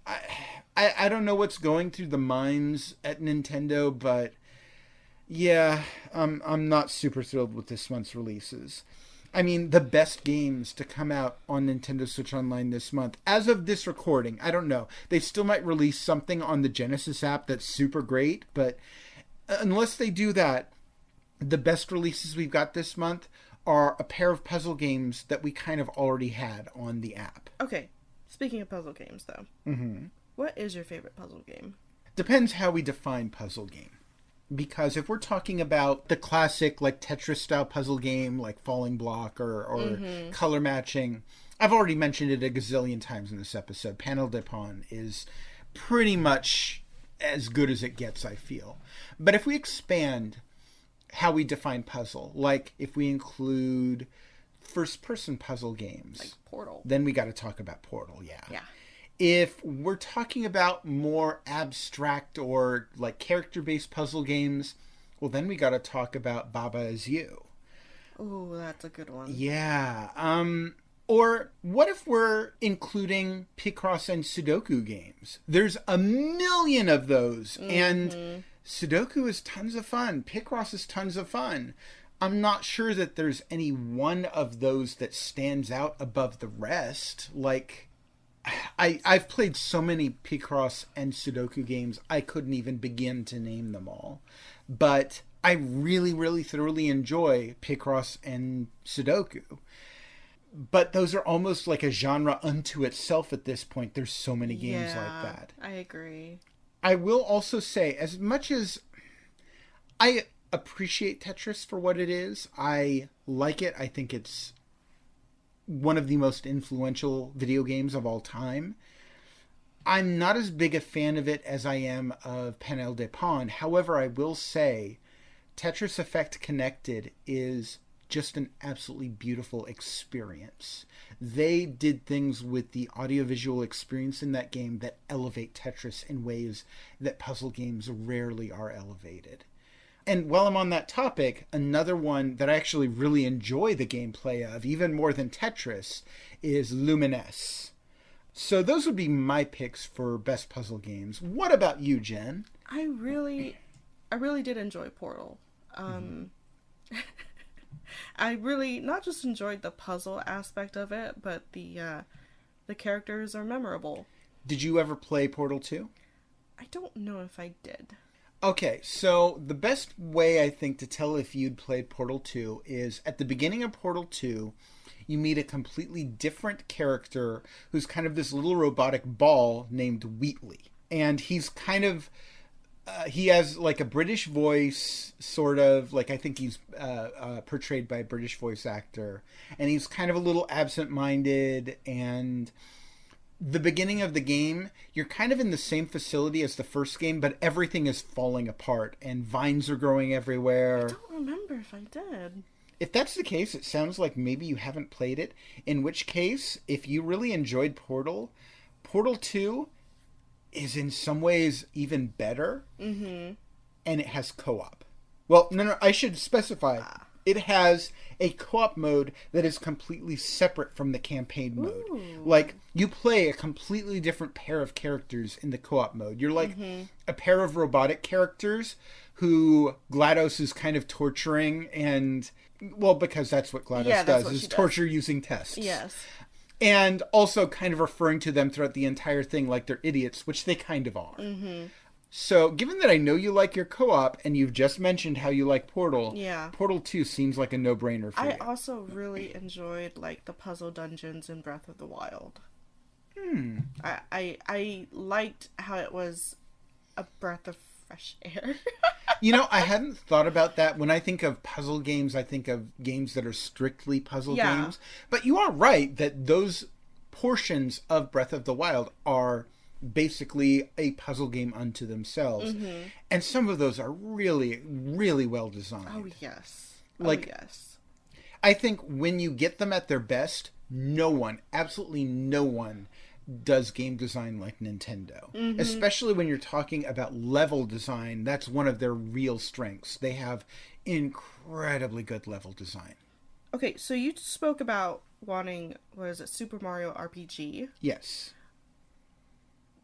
I don't know what's going through the minds at Nintendo, but yeah, I'm not super thrilled with this month's releases. I mean, the best games to come out on Nintendo Switch Online this month, as of this recording, I don't know. They still might release something on the Genesis app that's super great, but unless they do that, the best releases we've got this month are a pair of puzzle games that we kind of already had on the app. Okay, speaking of puzzle games, though, what is your favorite puzzle game? Depends how we define puzzle game. Because if we're talking about the classic, like, Tetris-style puzzle game, like Falling Block or color matching, I've already mentioned it a gazillion times in this episode. Panel de Pon is pretty much as good as it gets, I feel. But if we expand how we define puzzle, like if we include first-person puzzle games, like Portal, then we got to talk about Portal, Yeah. If we're talking about more abstract or like character-based puzzle games, well, then we got to talk about Baba Is You. Ooh, that's a good one. Yeah. Or what if we're including Picross and Sudoku games? There's a million of those, and Sudoku is tons of fun. Picross is tons of fun. I'm not sure that there's any one of those that stands out above the rest. Like, I've played so many Picross and Sudoku games, I couldn't even begin to name them all. But I really, really thoroughly enjoy Picross and Sudoku. But those are almost like a genre unto itself at this point. There's so many games like that. I agree. I will also say, as much as I appreciate Tetris for what it is, I like it. I think it's one of the most influential video games of all time. I'm not as big a fan of it as I am of Panel de Pon. However, I will say Tetris Effect Connected is just an absolutely beautiful experience. They did things with the audiovisual experience in that game that elevate Tetris in ways that puzzle games rarely are elevated. And while I'm on that topic, another one that I actually really enjoy the gameplay of, even more than Tetris, is Lumines. So those would be my picks for best puzzle games. What about you, Jen? I really did enjoy Portal. I really not just enjoyed the puzzle aspect of it, but the characters are memorable. Did you ever play Portal 2? I don't know if I did. Okay, so the best way I think to tell if you'd played Portal 2 is at the beginning of Portal 2, you meet a completely different character who's kind of this little robotic ball named Wheatley. And he's kind of, he has like a British voice, sort of, like I think he's portrayed by a British voice actor. And he's kind of a little absent-minded, and the beginning of the game, you're kind of in the same facility as the first game, but everything is falling apart and vines are growing everywhere. I don't remember if I did. If that's the case, it sounds like maybe you haven't played it. In which case, if you really enjoyed Portal, Portal 2 is in some ways even better. Mm-hmm. And it has co-op. Well, no, I should specify. It has a co-op mode that is completely separate from the campaign mode. Ooh. Like, you play a completely different pair of characters in the co-op mode. You're like a pair of robotic characters who GLaDOS is kind of torturing, and, well, because that's what GLaDOS does, is torture using tests. Yes. And also kind of referring to them throughout the entire thing like they're idiots, which they kind of are. Mm-hmm. So, given that I know you like your co-op, and you've just mentioned how you like Portal, Portal 2 seems like a no-brainer for you. I also really enjoyed, like, the puzzle dungeons in Breath of the Wild. I liked how it was a breath of fresh air. You know, I hadn't thought about that. When I think of puzzle games, I think of games that are strictly puzzle games. But you are right that those portions of Breath of the Wild are basically a puzzle game unto themselves. Mm-hmm. And some of those are really, really well designed. Oh, yes. Yes. I think when you get them at their best, no one, absolutely no one, does game design like Nintendo. Mm-hmm. Especially when you're talking about level design, that's one of their real strengths. They have incredibly good level design. Okay, so you spoke about wanting, what is it, Super Mario RPG? Yes.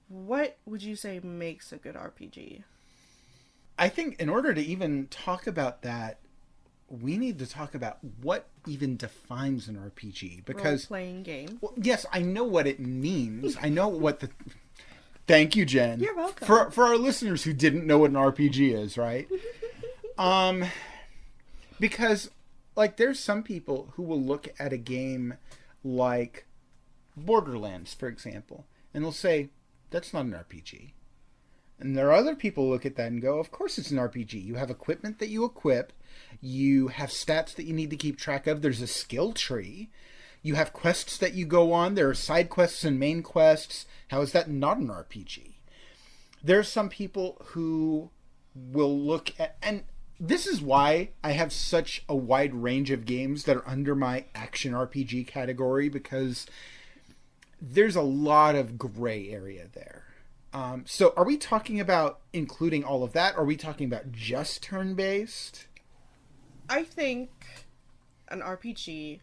What would you say makes a good RPG? I think in order to even talk about that, we need to talk about what even defines an RPG. Because role-playing game. Well, yes, I know what it means. I know what the... Thank you, Jen. You're welcome. For our listeners who didn't know what an RPG is, right? Because, like, there's some people who will look at a game like Borderlands, for example, and they'll say, that's not an RPG. And there are other people who look at that and go, of course it's an RPG. You have equipment that you equip. You have stats that you need to keep track of. There's a skill tree. You have quests that you go on. There are side quests and main quests. How is that not an RPG? There are some people who will look at... And this is why I have such a wide range of games that are under my action RPG category, because there's a lot of gray area there. So are we talking about including all of that? Or are we talking about just turn-based? I think an RPG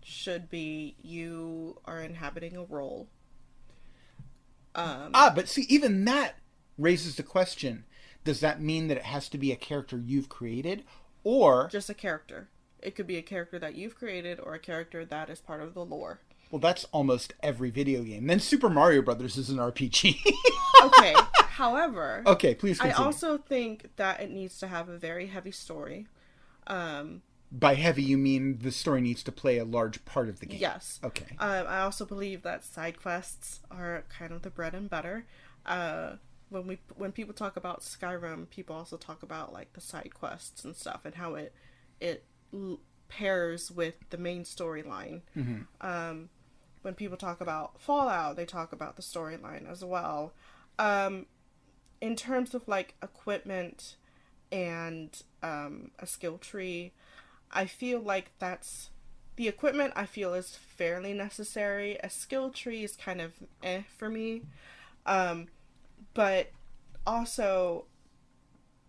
should be you are inhabiting a role. But see, even that raises the question. Does that mean that it has to be a character you've created? Or... just a character. It could be a character that you've created or a character that is part of the lore. Well, that's almost every video game. Then Super Mario Brothers is an RPG. Okay, however... Okay, please continue. I also think that it needs to have a very heavy story. By heavy, you mean the story needs to play a large part of the game? Yes. Okay. I also believe that side quests are kind of the bread and butter. When people talk about Skyrim, people also talk about like the side quests and stuff and how it pairs with the main storyline. Mm-hmm. When people talk about Fallout, they talk about the storyline as well. In terms of like equipment and a skill tree, I feel like that's the equipment I feel is fairly necessary. A skill tree is kind of for me. But also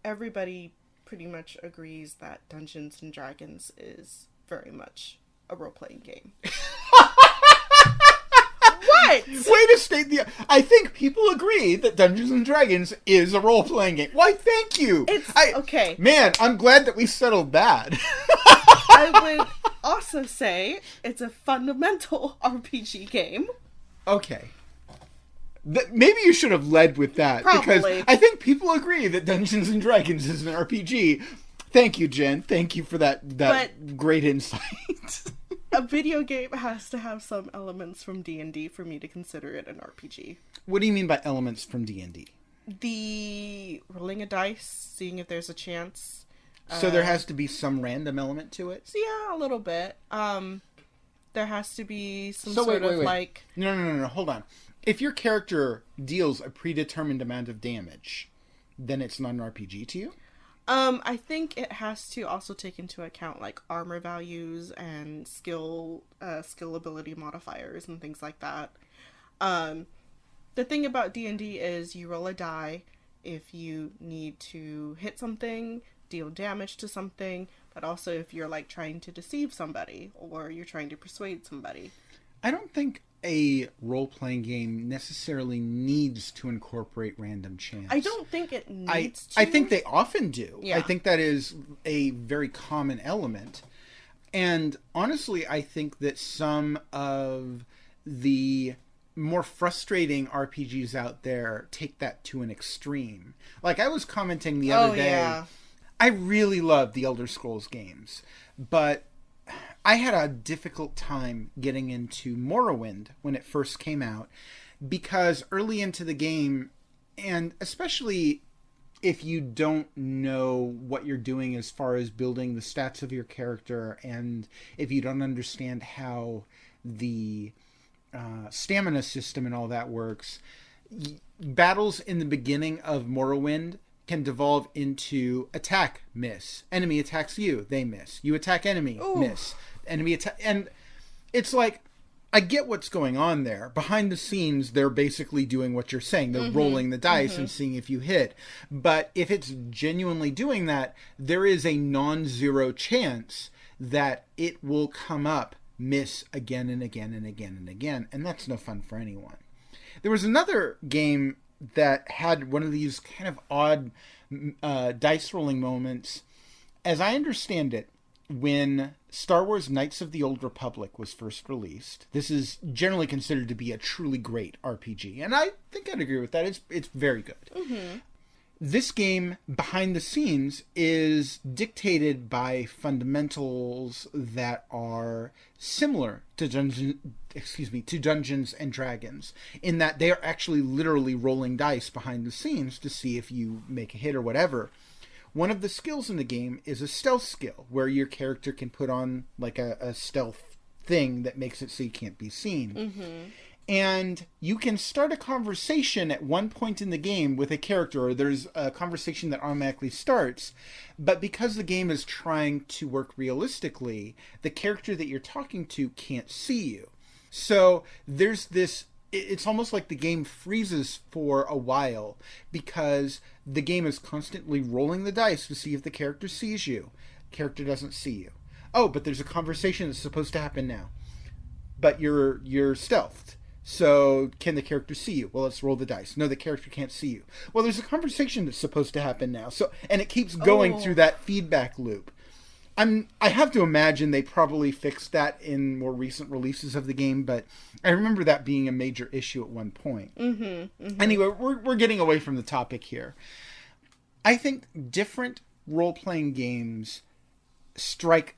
everybody pretty much agrees that Dungeons and Dragons is very much a role-playing game. What? Way to state the... I think people agree that Dungeons and Dragons is a role-playing game. Why, thank you. Okay. Man, I'm glad that we settled that. I would also say it's a fundamental RPG game. Okay. Maybe you should have led with that. Probably. Because I think people agree that Dungeons and Dragons is an RPG. Thank you, Jen. Thank you for that great insight. A video game has to have some elements from D&D for me to consider it an RPG. What do you mean by elements from D&D? The rolling a dice, seeing if there's a chance. So there has to be some random element to it? So yeah, a little bit. There has to be some sort of like... No, hold on. If your character deals a predetermined amount of damage, then it's not an RPG to you? I think it has to also take into account like armor values and skill ability modifiers and things like that. The thing about D&D is you roll a die if you need to hit something, deal damage to something, but also if you're like trying to deceive somebody or you're trying to persuade somebody. I don't think a role-playing game necessarily needs to incorporate random chance. I don't think it needs to. I think they often do. Yeah. I think that is a very common element. And honestly, I think that some of the more frustrating RPGs out there take that to an extreme. Like I was commenting the other day, yeah. I really love the Elder Scrolls games, but I had a difficult time getting into Morrowind when it first came out because early into the game, and especially if you don't know what you're doing as far as building the stats of your character, and if you don't understand how the stamina system and all that works, battles in the beginning of Morrowind can devolve into attack, miss. Enemy attacks you, they miss. You attack enemy, Ooh. Miss. Enemy attack, and it's like, I get what's going on there. Behind the scenes, they're basically doing what you're saying. They're rolling the dice and seeing if you hit. But if it's genuinely doing that, there is a non-zero chance that it will come up, miss again and again and again and again. And that's no fun for anyone. There was another game that had one of these kind of odd dice rolling moments. As I understand it, when Star Wars Knights of the Old Republic was first released, this is generally considered to be a truly great RPG, and I think I'd agree with that. It's very good. Mm-hmm. This game, behind the scenes, is dictated by fundamentals that are similar to Dungeons and Dragons, in that they are actually literally rolling dice behind the scenes to see if you make a hit or whatever. One of the skills in the game is a stealth skill, where your character can put on like a stealth thing that makes it so you can't be seen. Mm-hmm. And you can start a conversation at one point in the game with a character, or there's a conversation that automatically starts. But because the game is trying to work realistically, the character that you're talking to can't see you. So there's this... It's almost like the game freezes for a while because the game is constantly rolling the dice to see if the character sees you. Character doesn't see you. Oh, but there's a conversation that's supposed to happen now. But you're stealthed. So can the character see you? Well, let's roll the dice. No, the character can't see you. Well, there's a conversation that's supposed to happen now. So, and it keeps going through that feedback loop. I have to imagine they probably fixed that in more recent releases of the game, but I remember that being a major issue at one point. Mm-hmm, mm-hmm. Anyway, we're getting away from the topic here. I think different role-playing games strike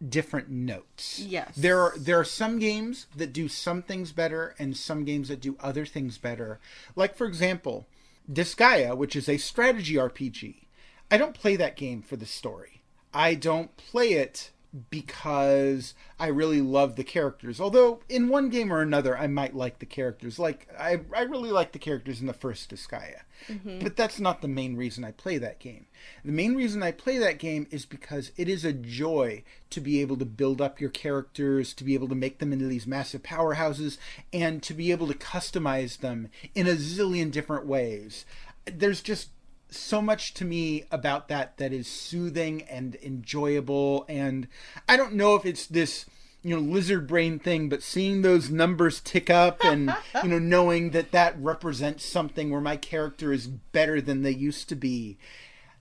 different notes. Yes. There are some games that do some things better and some games that do other things better. Like, for example, Disgaea, which is a strategy RPG. I don't play that game for the story. I don't play it because I really love the characters. Although, in one game or another, I might like the characters. Like, I really like the characters in the first Disgaea. Mm-hmm. But that's not the main reason I play that game. The main reason I play that game is because it is a joy to be able to build up your characters, to be able to make them into these massive powerhouses, and to be able to customize them in a zillion different ways. There's just so much to me about that is soothing and enjoyable. And I don't know if it's this, lizard brain thing, but seeing those numbers tick up and, knowing that represents something where my character is better than they used to be,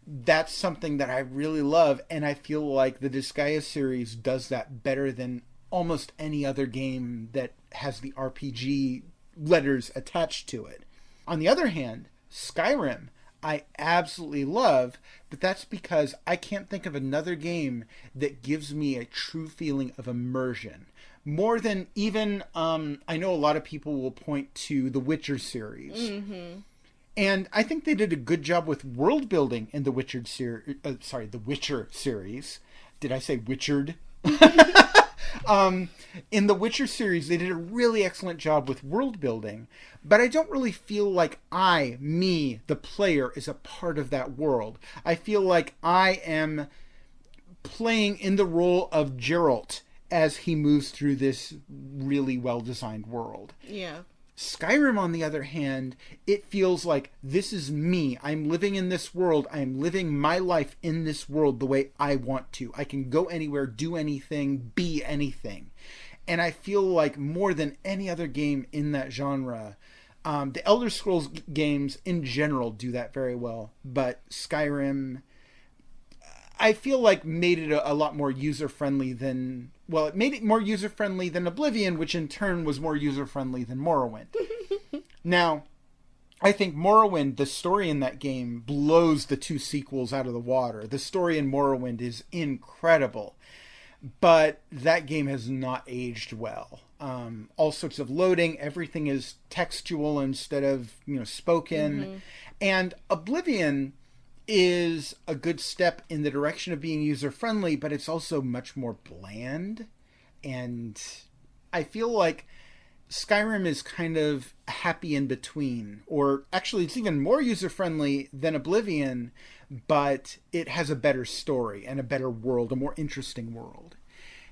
that's something that I really love. And I feel like the Disgaea series does that better than almost any other game that has the RPG letters attached to it. On the other hand, Skyrim, I absolutely love, but that's because I can't think of another game that gives me a true feeling of immersion. More than even, I know a lot of people will point to the Witcher series. Mm-hmm. And I think they did a good job with world building in the Witcher series. The Witcher series. Did I say Witchered? In the Witcher series, they did a really excellent job with world building, but I don't really feel like the player, is a part of that world. I feel like I am playing in the role of Geralt as he moves through this really well-designed world. Yeah. Skyrim, on the other hand, it feels like this is me. I'm living in this world. I'm living my life in this world the way I want to. I can go anywhere, do anything, be anything. And I feel like more than any other game in that genre, the Elder Scrolls games in general do that very well. But Skyrim, I feel like made it a lot more user-friendly than... Well, it made it more user-friendly than Oblivion, which in turn was more user-friendly than Morrowind. Now, I think Morrowind, the story in that game, blows the two sequels out of the water. The story in Morrowind is incredible. But that game has not aged well. All sorts of loading. Everything is textual instead of, spoken. Mm-hmm. And Oblivion is a good step in the direction of being user-friendly, but it's also much more bland. And I feel like Skyrim is kind of happy in between. Or actually, it's even more user-friendly than Oblivion, but it has a better story and a better world, a more interesting world.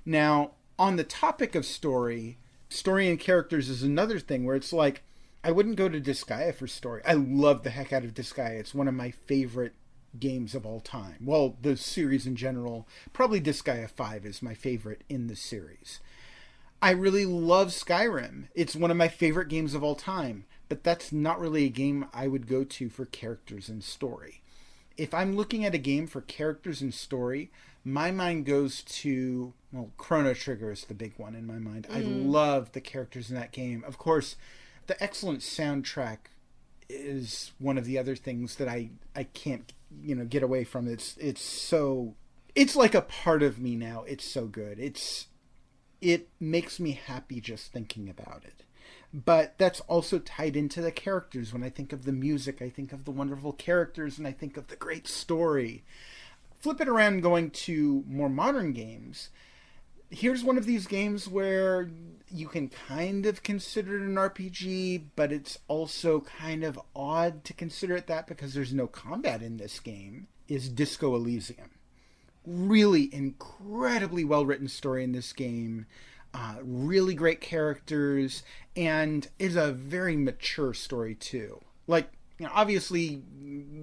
Now, on the topic of story and characters is another thing where it's like, I wouldn't go to Disgaea for story. I love the heck out of Disgaea. It's one of my favorite games of all time. Well, the series in general. Probably Disgaea 5 is my favorite in the series. I really love Skyrim. It's one of my favorite games of all time. But that's not really a game I would go to for characters and story. If I'm looking at a game for characters and story, my mind goes to... Well, Chrono Trigger is the big one in my mind. I love the characters in that game. Of course, the excellent soundtrack is one of the other things that I can't get away from. It's like a part of me now. It's so good. It makes me happy just thinking about it. But that's also tied into the characters. When I think of the music, I think of the wonderful characters, and I think of the great story. Flip it around, going to more modern games. Here's one of these games where you can kind of consider it an RPG, but it's also kind of odd to consider it that because there's no combat in this game, is Disco Elysium. Really incredibly well-written story in this game. Really great characters, and is a very mature story too. Like, obviously,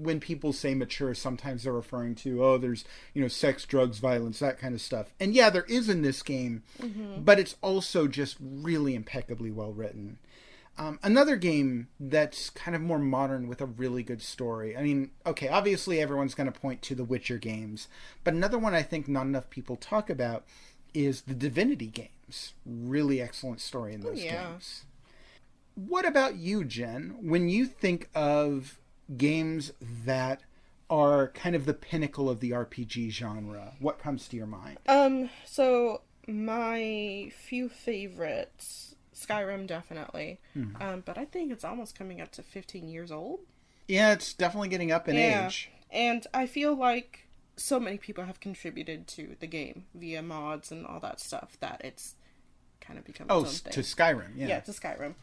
when people say mature, sometimes they're referring to, there's, sex, drugs, violence, that kind of stuff. And yeah, there is in this game, but it's also just really impeccably well written. Another game that's kind of more modern with a really good story. I mean, okay, obviously everyone's going to point to the Witcher games, but another one I think not enough people talk about is the Divinity games. Really excellent story in those games. What about you, Jen? When you think of games that are kind of the pinnacle of the RPG genre, what comes to your mind? So my few favorites, Skyrim definitely, but I think it's almost coming up to 15 years old. Yeah, it's definitely getting up in age. And I feel like so many people have contributed to the game via mods and all that stuff that it's kind of become its own thing. To Skyrim, yeah. Yeah, to Skyrim.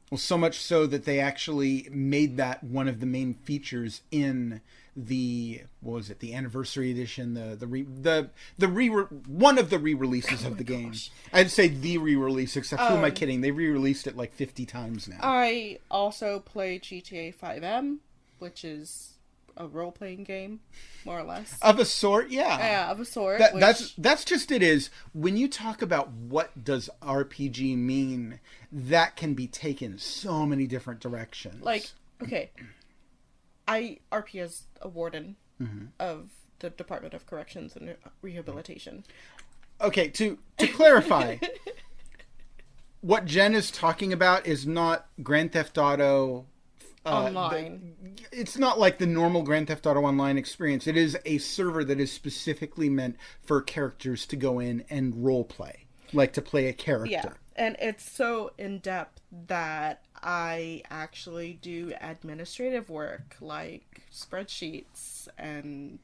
Well, so much so that they actually made that one of the main features in the, the anniversary edition, one of the re-releases of the game. I'd say the re-release, except who am I kidding? They re-released it like 50 times now. I also play GTA 5M, which is a role-playing game, more or less. Of a sort, yeah. Yeah, of a sort. That's just it is. When you talk about what does RPG mean, that can be taken so many different directions. Like, okay, RP is a warden of the Department of Corrections and Rehabilitation. Okay, to clarify, what Jen is talking about is not Grand Theft Auto Online. It's not like the normal Grand Theft Auto Online experience. It is a server that is specifically meant for characters to go in and role play, like to play a character. Yeah, and it's so in depth that I actually do administrative work, like spreadsheets, and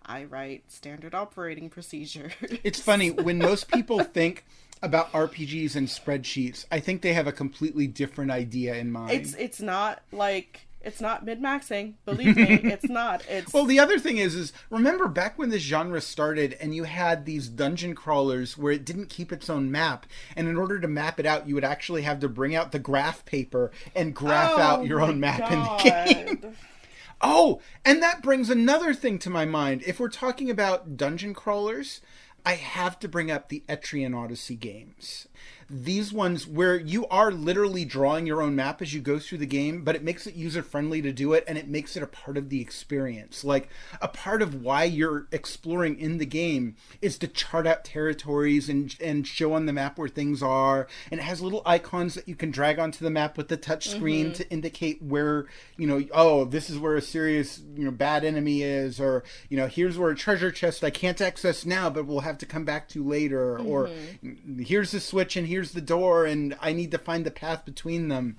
I write standard operating procedures. It's funny, when most people think about RPGs and spreadsheets, I think they have a completely different idea in mind. It's not min-maxing. Believe me, it's not. Well, the other thing is remember back when this genre started and you had these dungeon crawlers where it didn't keep its own map, and in order to map it out, you would actually have to bring out the graph paper and graph out your own map in the game. Oh, and that brings another thing to my mind. If we're talking about dungeon crawlers, I have to bring up the Etrian Odyssey games. These ones where you are literally drawing your own map as you go through the game, but it makes it user-friendly to do it, and it makes it a part of the experience. Like, a part of why you're exploring in the game is to chart out territories and show on the map where things are, and it has little icons that you can drag onto the map with the touch screen to indicate where, oh, this is where a serious, bad enemy is, or, here's where a treasure chest I can't access now, but we'll have to come back to later, or here's the switch and here's the door and I need to find the path between them.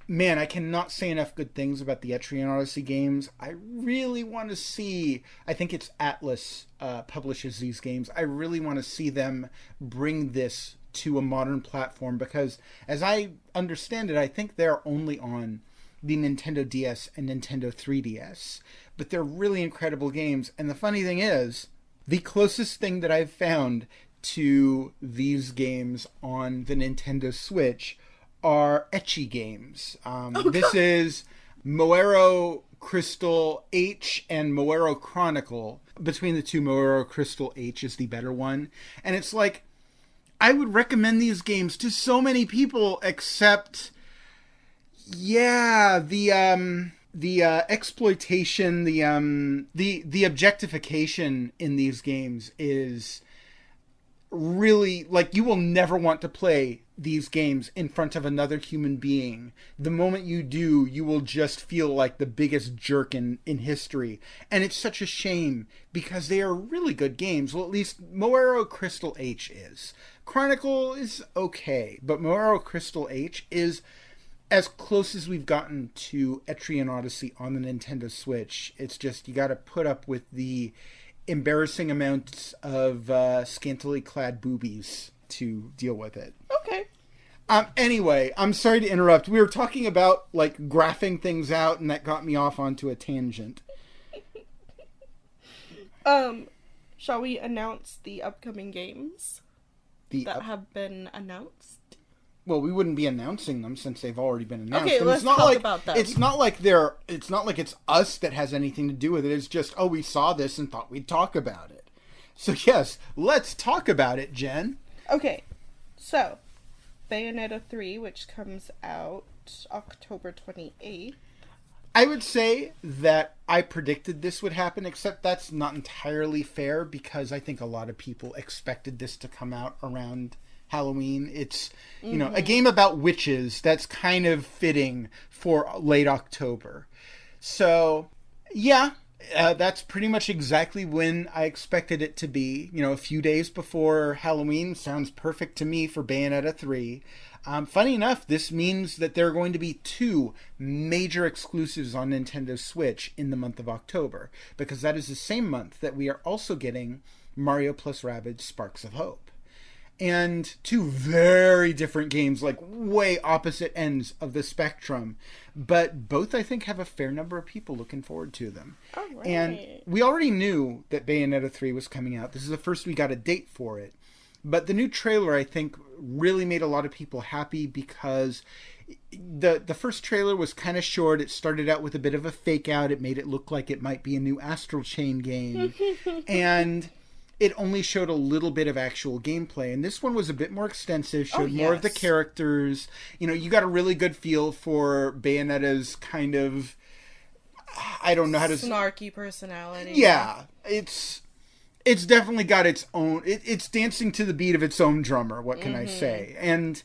Man, I cannot say enough good things about the Etrian Odyssey games. I really want to see, I think it's Atlas publishes these games. I really want to see them bring this to a modern platform because as I understand it, I think they're only on the Nintendo DS and Nintendo 3DS. But they're really incredible games. And the funny thing is, the closest thing that I've found to these games on the Nintendo Switch are ecchi games. This is Moero Crystal H and Moero Chronicle. Between the two, Moero Crystal H is the better one. And it's like, I would recommend these games to so many people except, the exploitation, the objectification in these games is really, like, you will never want to play these games in front of another human being. The moment you do, you will just feel like the biggest jerk in history. And it's such a shame because they are really good games. Well, at least Moero Crystal H is. Chronicle is okay, but Moero Crystal H is as close as we've gotten to Etrian Odyssey on the Nintendo Switch. It's just, you gotta put up with the embarrassing amounts of scantily clad boobies to deal with it. Okay. Anyway, I'm sorry to interrupt. We were talking about, like, graphing things out, and that got me off onto a tangent. Shall we announce the upcoming games that have been announced? Well, we wouldn't be announcing them since they've already been announced. Okay, and let's talk about them. It's not like it's us that has anything to do with it. It's just, oh, we saw this and thought we'd talk about it. So yes, let's talk about it, Jen. Okay, so Bayonetta 3, which comes out October 28th. I would say that I predicted this would happen, except that's not entirely fair because I think a lot of people expected this to come out around Halloween. It's, a game about witches that's kind of fitting for late October. So, yeah, that's pretty much exactly when I expected it to be. A few days before Halloween sounds perfect to me for Bayonetta 3. Funny enough, this means that there are going to be 2 major exclusives on Nintendo Switch in the month of October, because that is the same month that we are also getting Mario plus Rabbids Sparks of Hope. And 2 very different games, like way opposite ends of the spectrum. But both, I think, have a fair number of people looking forward to them. All right. And we already knew that Bayonetta 3 was coming out. This is the first we got a date for it. But the new trailer, I think, really made a lot of people happy because the first trailer was kind of short. It started out with a bit of a fake out. It made it look like it might be a new Astral Chain game. And it only showed a little bit of actual gameplay. And this one was a bit more extensive, showed more of the characters. You know, you got a really good feel for Bayonetta's kind of, I don't know how to... snarky personality. Yeah. It's definitely got its own... It's dancing to the beat of its own drummer, what can I say? And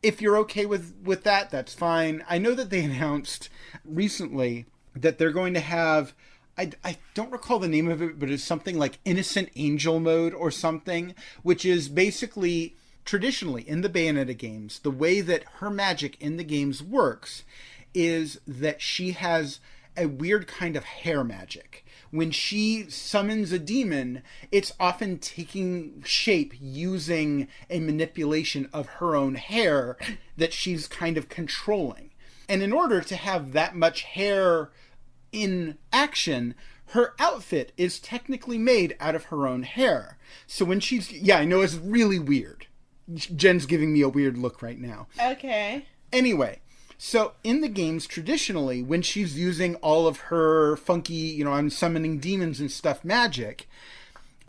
if you're okay with that, that's fine. I know that they announced recently that they're going to have... I don't recall the name of it, but it's something like Innocent Angel mode or something, which is basically, traditionally, in the Bayonetta games, the way that her magic in the games works is that she has a weird kind of hair magic. When she summons a demon, it's often taking shape using a manipulation of her own hair that she's kind of controlling. And in order to have that much hair in action, her outfit is technically made out of her own hair. So when she's... Yeah, I know it's really weird. Jen's giving me a weird look right now. Okay. Anyway, so in the games, traditionally, when she's using all of her funky, you know, I'm summoning demons and stuff magic,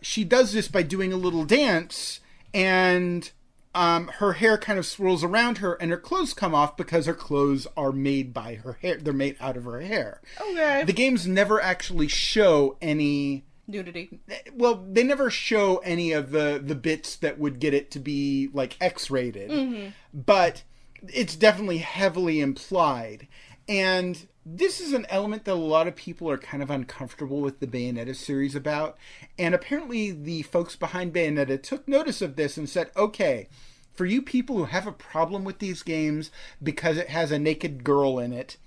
she does this by doing a little dance, and her hair kind of swirls around her, and her clothes come off because her clothes are made by her hair. They're made out of her hair. Okay. The games never actually show any... nudity. Well, they never show any of the bits that would get it to be, like, X-rated. But it's definitely heavily implied. And this is an element that a lot of people are kind of uncomfortable with the Bayonetta series about. And apparently the folks behind Bayonetta took notice of this and said, okay, for you people who have a problem with these games because it has a naked girl in it,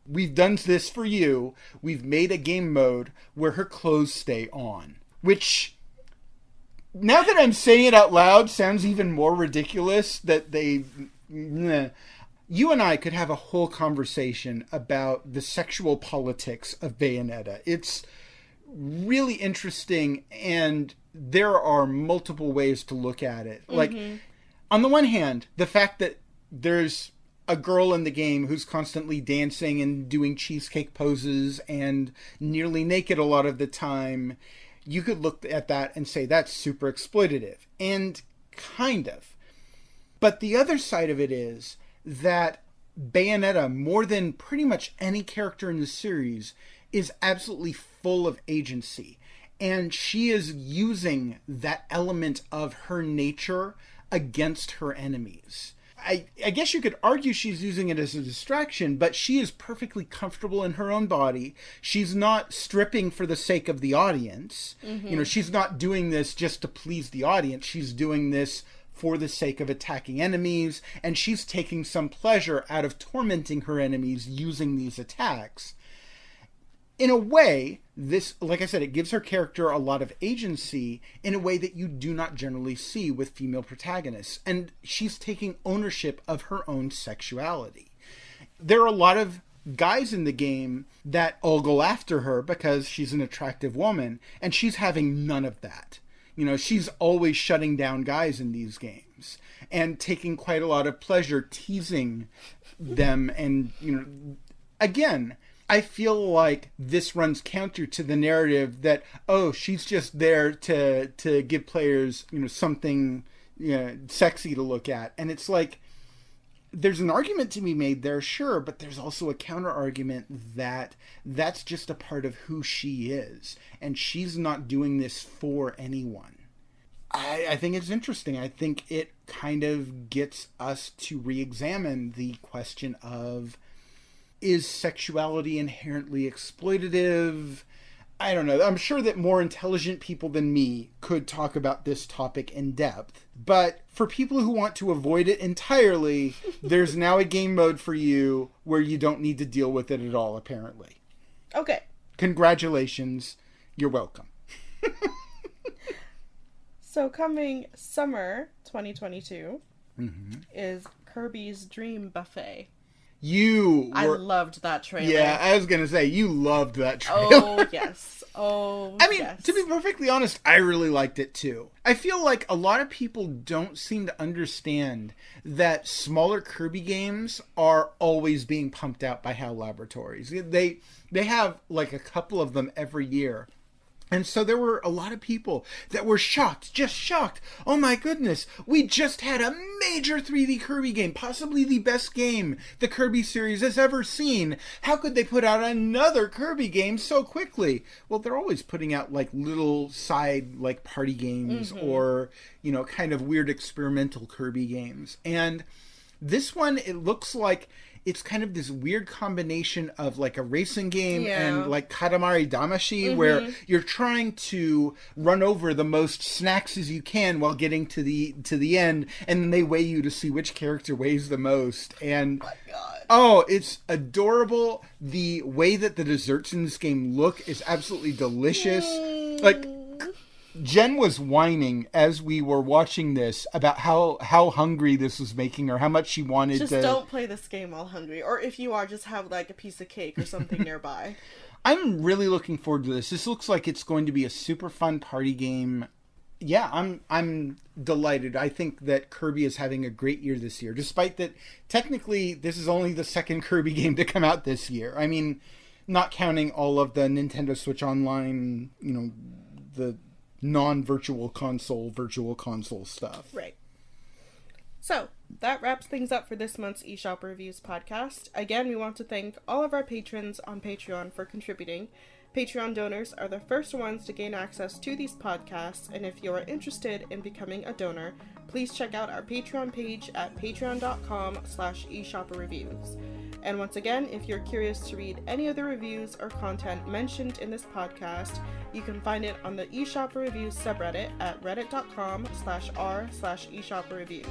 we've done this for you. We've made a game mode where her clothes stay on. Which, now that I'm saying it out loud, sounds even more ridiculous that they... You and I could have a whole conversation about the sexual politics of Bayonetta. It's really interesting, and there are multiple ways to look at it. Like, on the one hand, the fact that there's a girl in the game who's constantly dancing and doing cheesecake poses and nearly naked a lot of the time, you could look at that and say that's super exploitative. And kind of. But the other side of it is that Bayonetta, more than pretty much any character in the series, is absolutely full of agency. And she is using that element of her nature against her enemies. I guess you could argue she's using it as a distraction, but she is perfectly comfortable in her own body. She's not stripping for the sake of the audience. You know, she's not doing this just to please the audience. She's doing this for the sake of attacking enemies, and she's taking some pleasure out of tormenting her enemies using these attacks. In a way, this, like I said, it gives her character a lot of agency in a way that you do not generally see with female protagonists, and she's taking ownership of her own sexuality. There are a lot of guys in the game that all go after her because she's an attractive woman, and she's having none of that. You know, she's always shutting down guys in these games and taking quite a lot of pleasure teasing them. And, you know, again, I feel like this runs counter to the narrative that, oh, she's just there to give players, you know, something, you know, sexy to look at. And it's like, there's an argument to be made there, sure, but there's also a counter argument that that's just a part of who she is, and she's not doing this for anyone. I think it's interesting. I think it kind of gets us to re-examine the question of, is sexuality inherently exploitative? I don't know. I'm sure that more intelligent people than me could talk about this topic in depth. But for people who want to avoid it entirely, there's now a game mode for you where you don't need to deal with it at all, apparently. Okay. Congratulations. You're welcome. So coming summer 2022 is Kirby's Dream Buffet. I loved that trailer. Yeah, I was gonna say, you loved that trailer. Oh, yes. Oh, I mean, yes. to be perfectly honest, I really liked it too. I feel like a lot of people don't seem to understand that smaller Kirby games are always being pumped out by HAL Laboratories. They have like a couple of them every year. And so there were a lot of people that were shocked, just shocked. Oh my goodness, we just had a major 3D Kirby game, possibly the best game the Kirby series has ever seen. How could they put out another Kirby game so quickly? Well, they're always putting out like little side like party games or, you know, kind of weird experimental Kirby games. And this one, it looks like it's kind of this weird combination of like a racing game and like Katamari Damacy, where you're trying to run over the most snacks as you can while getting to the end, and then they weigh you to see which character weighs the most. And oh my God. Oh, it's adorable. The way that the desserts in this game look is absolutely delicious. Like, Jen was whining as we were watching this about how hungry this was making her, how much she wanted to... Just don't play this game while hungry. Or if you are, just have like a piece of cake or something nearby. I'm really looking forward to this. This looks like it's going to be a super fun party game. Yeah, I'm delighted. I think that Kirby is having a great year this year, despite that technically this is only the second Kirby game to come out this year. I mean, not counting all of the Nintendo Switch Online, you know, the non-virtual console stuff. Right. So, that wraps things up for this month's eShopperReviews podcast. Again, we want to thank all of our patrons on Patreon for contributing. Patreon donors are the first ones to gain access to these podcasts, and if you are interested in becoming a donor, please check out our Patreon page at patreon.com/eShopperReviews. And once again, if you're curious to read any of the reviews or content mentioned in this podcast, you can find it on the eShopperReviews subreddit at reddit.com/r/eShopperReviews.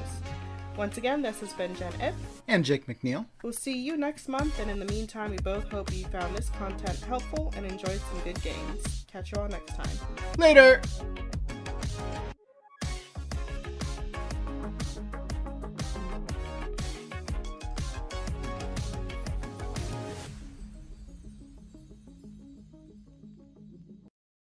Once again, this has been Jen Ip. And Jake McNeil. We'll see you next month, and in the meantime, we both hope you found this content helpful and enjoyed some good games. Catch you all next time. Later!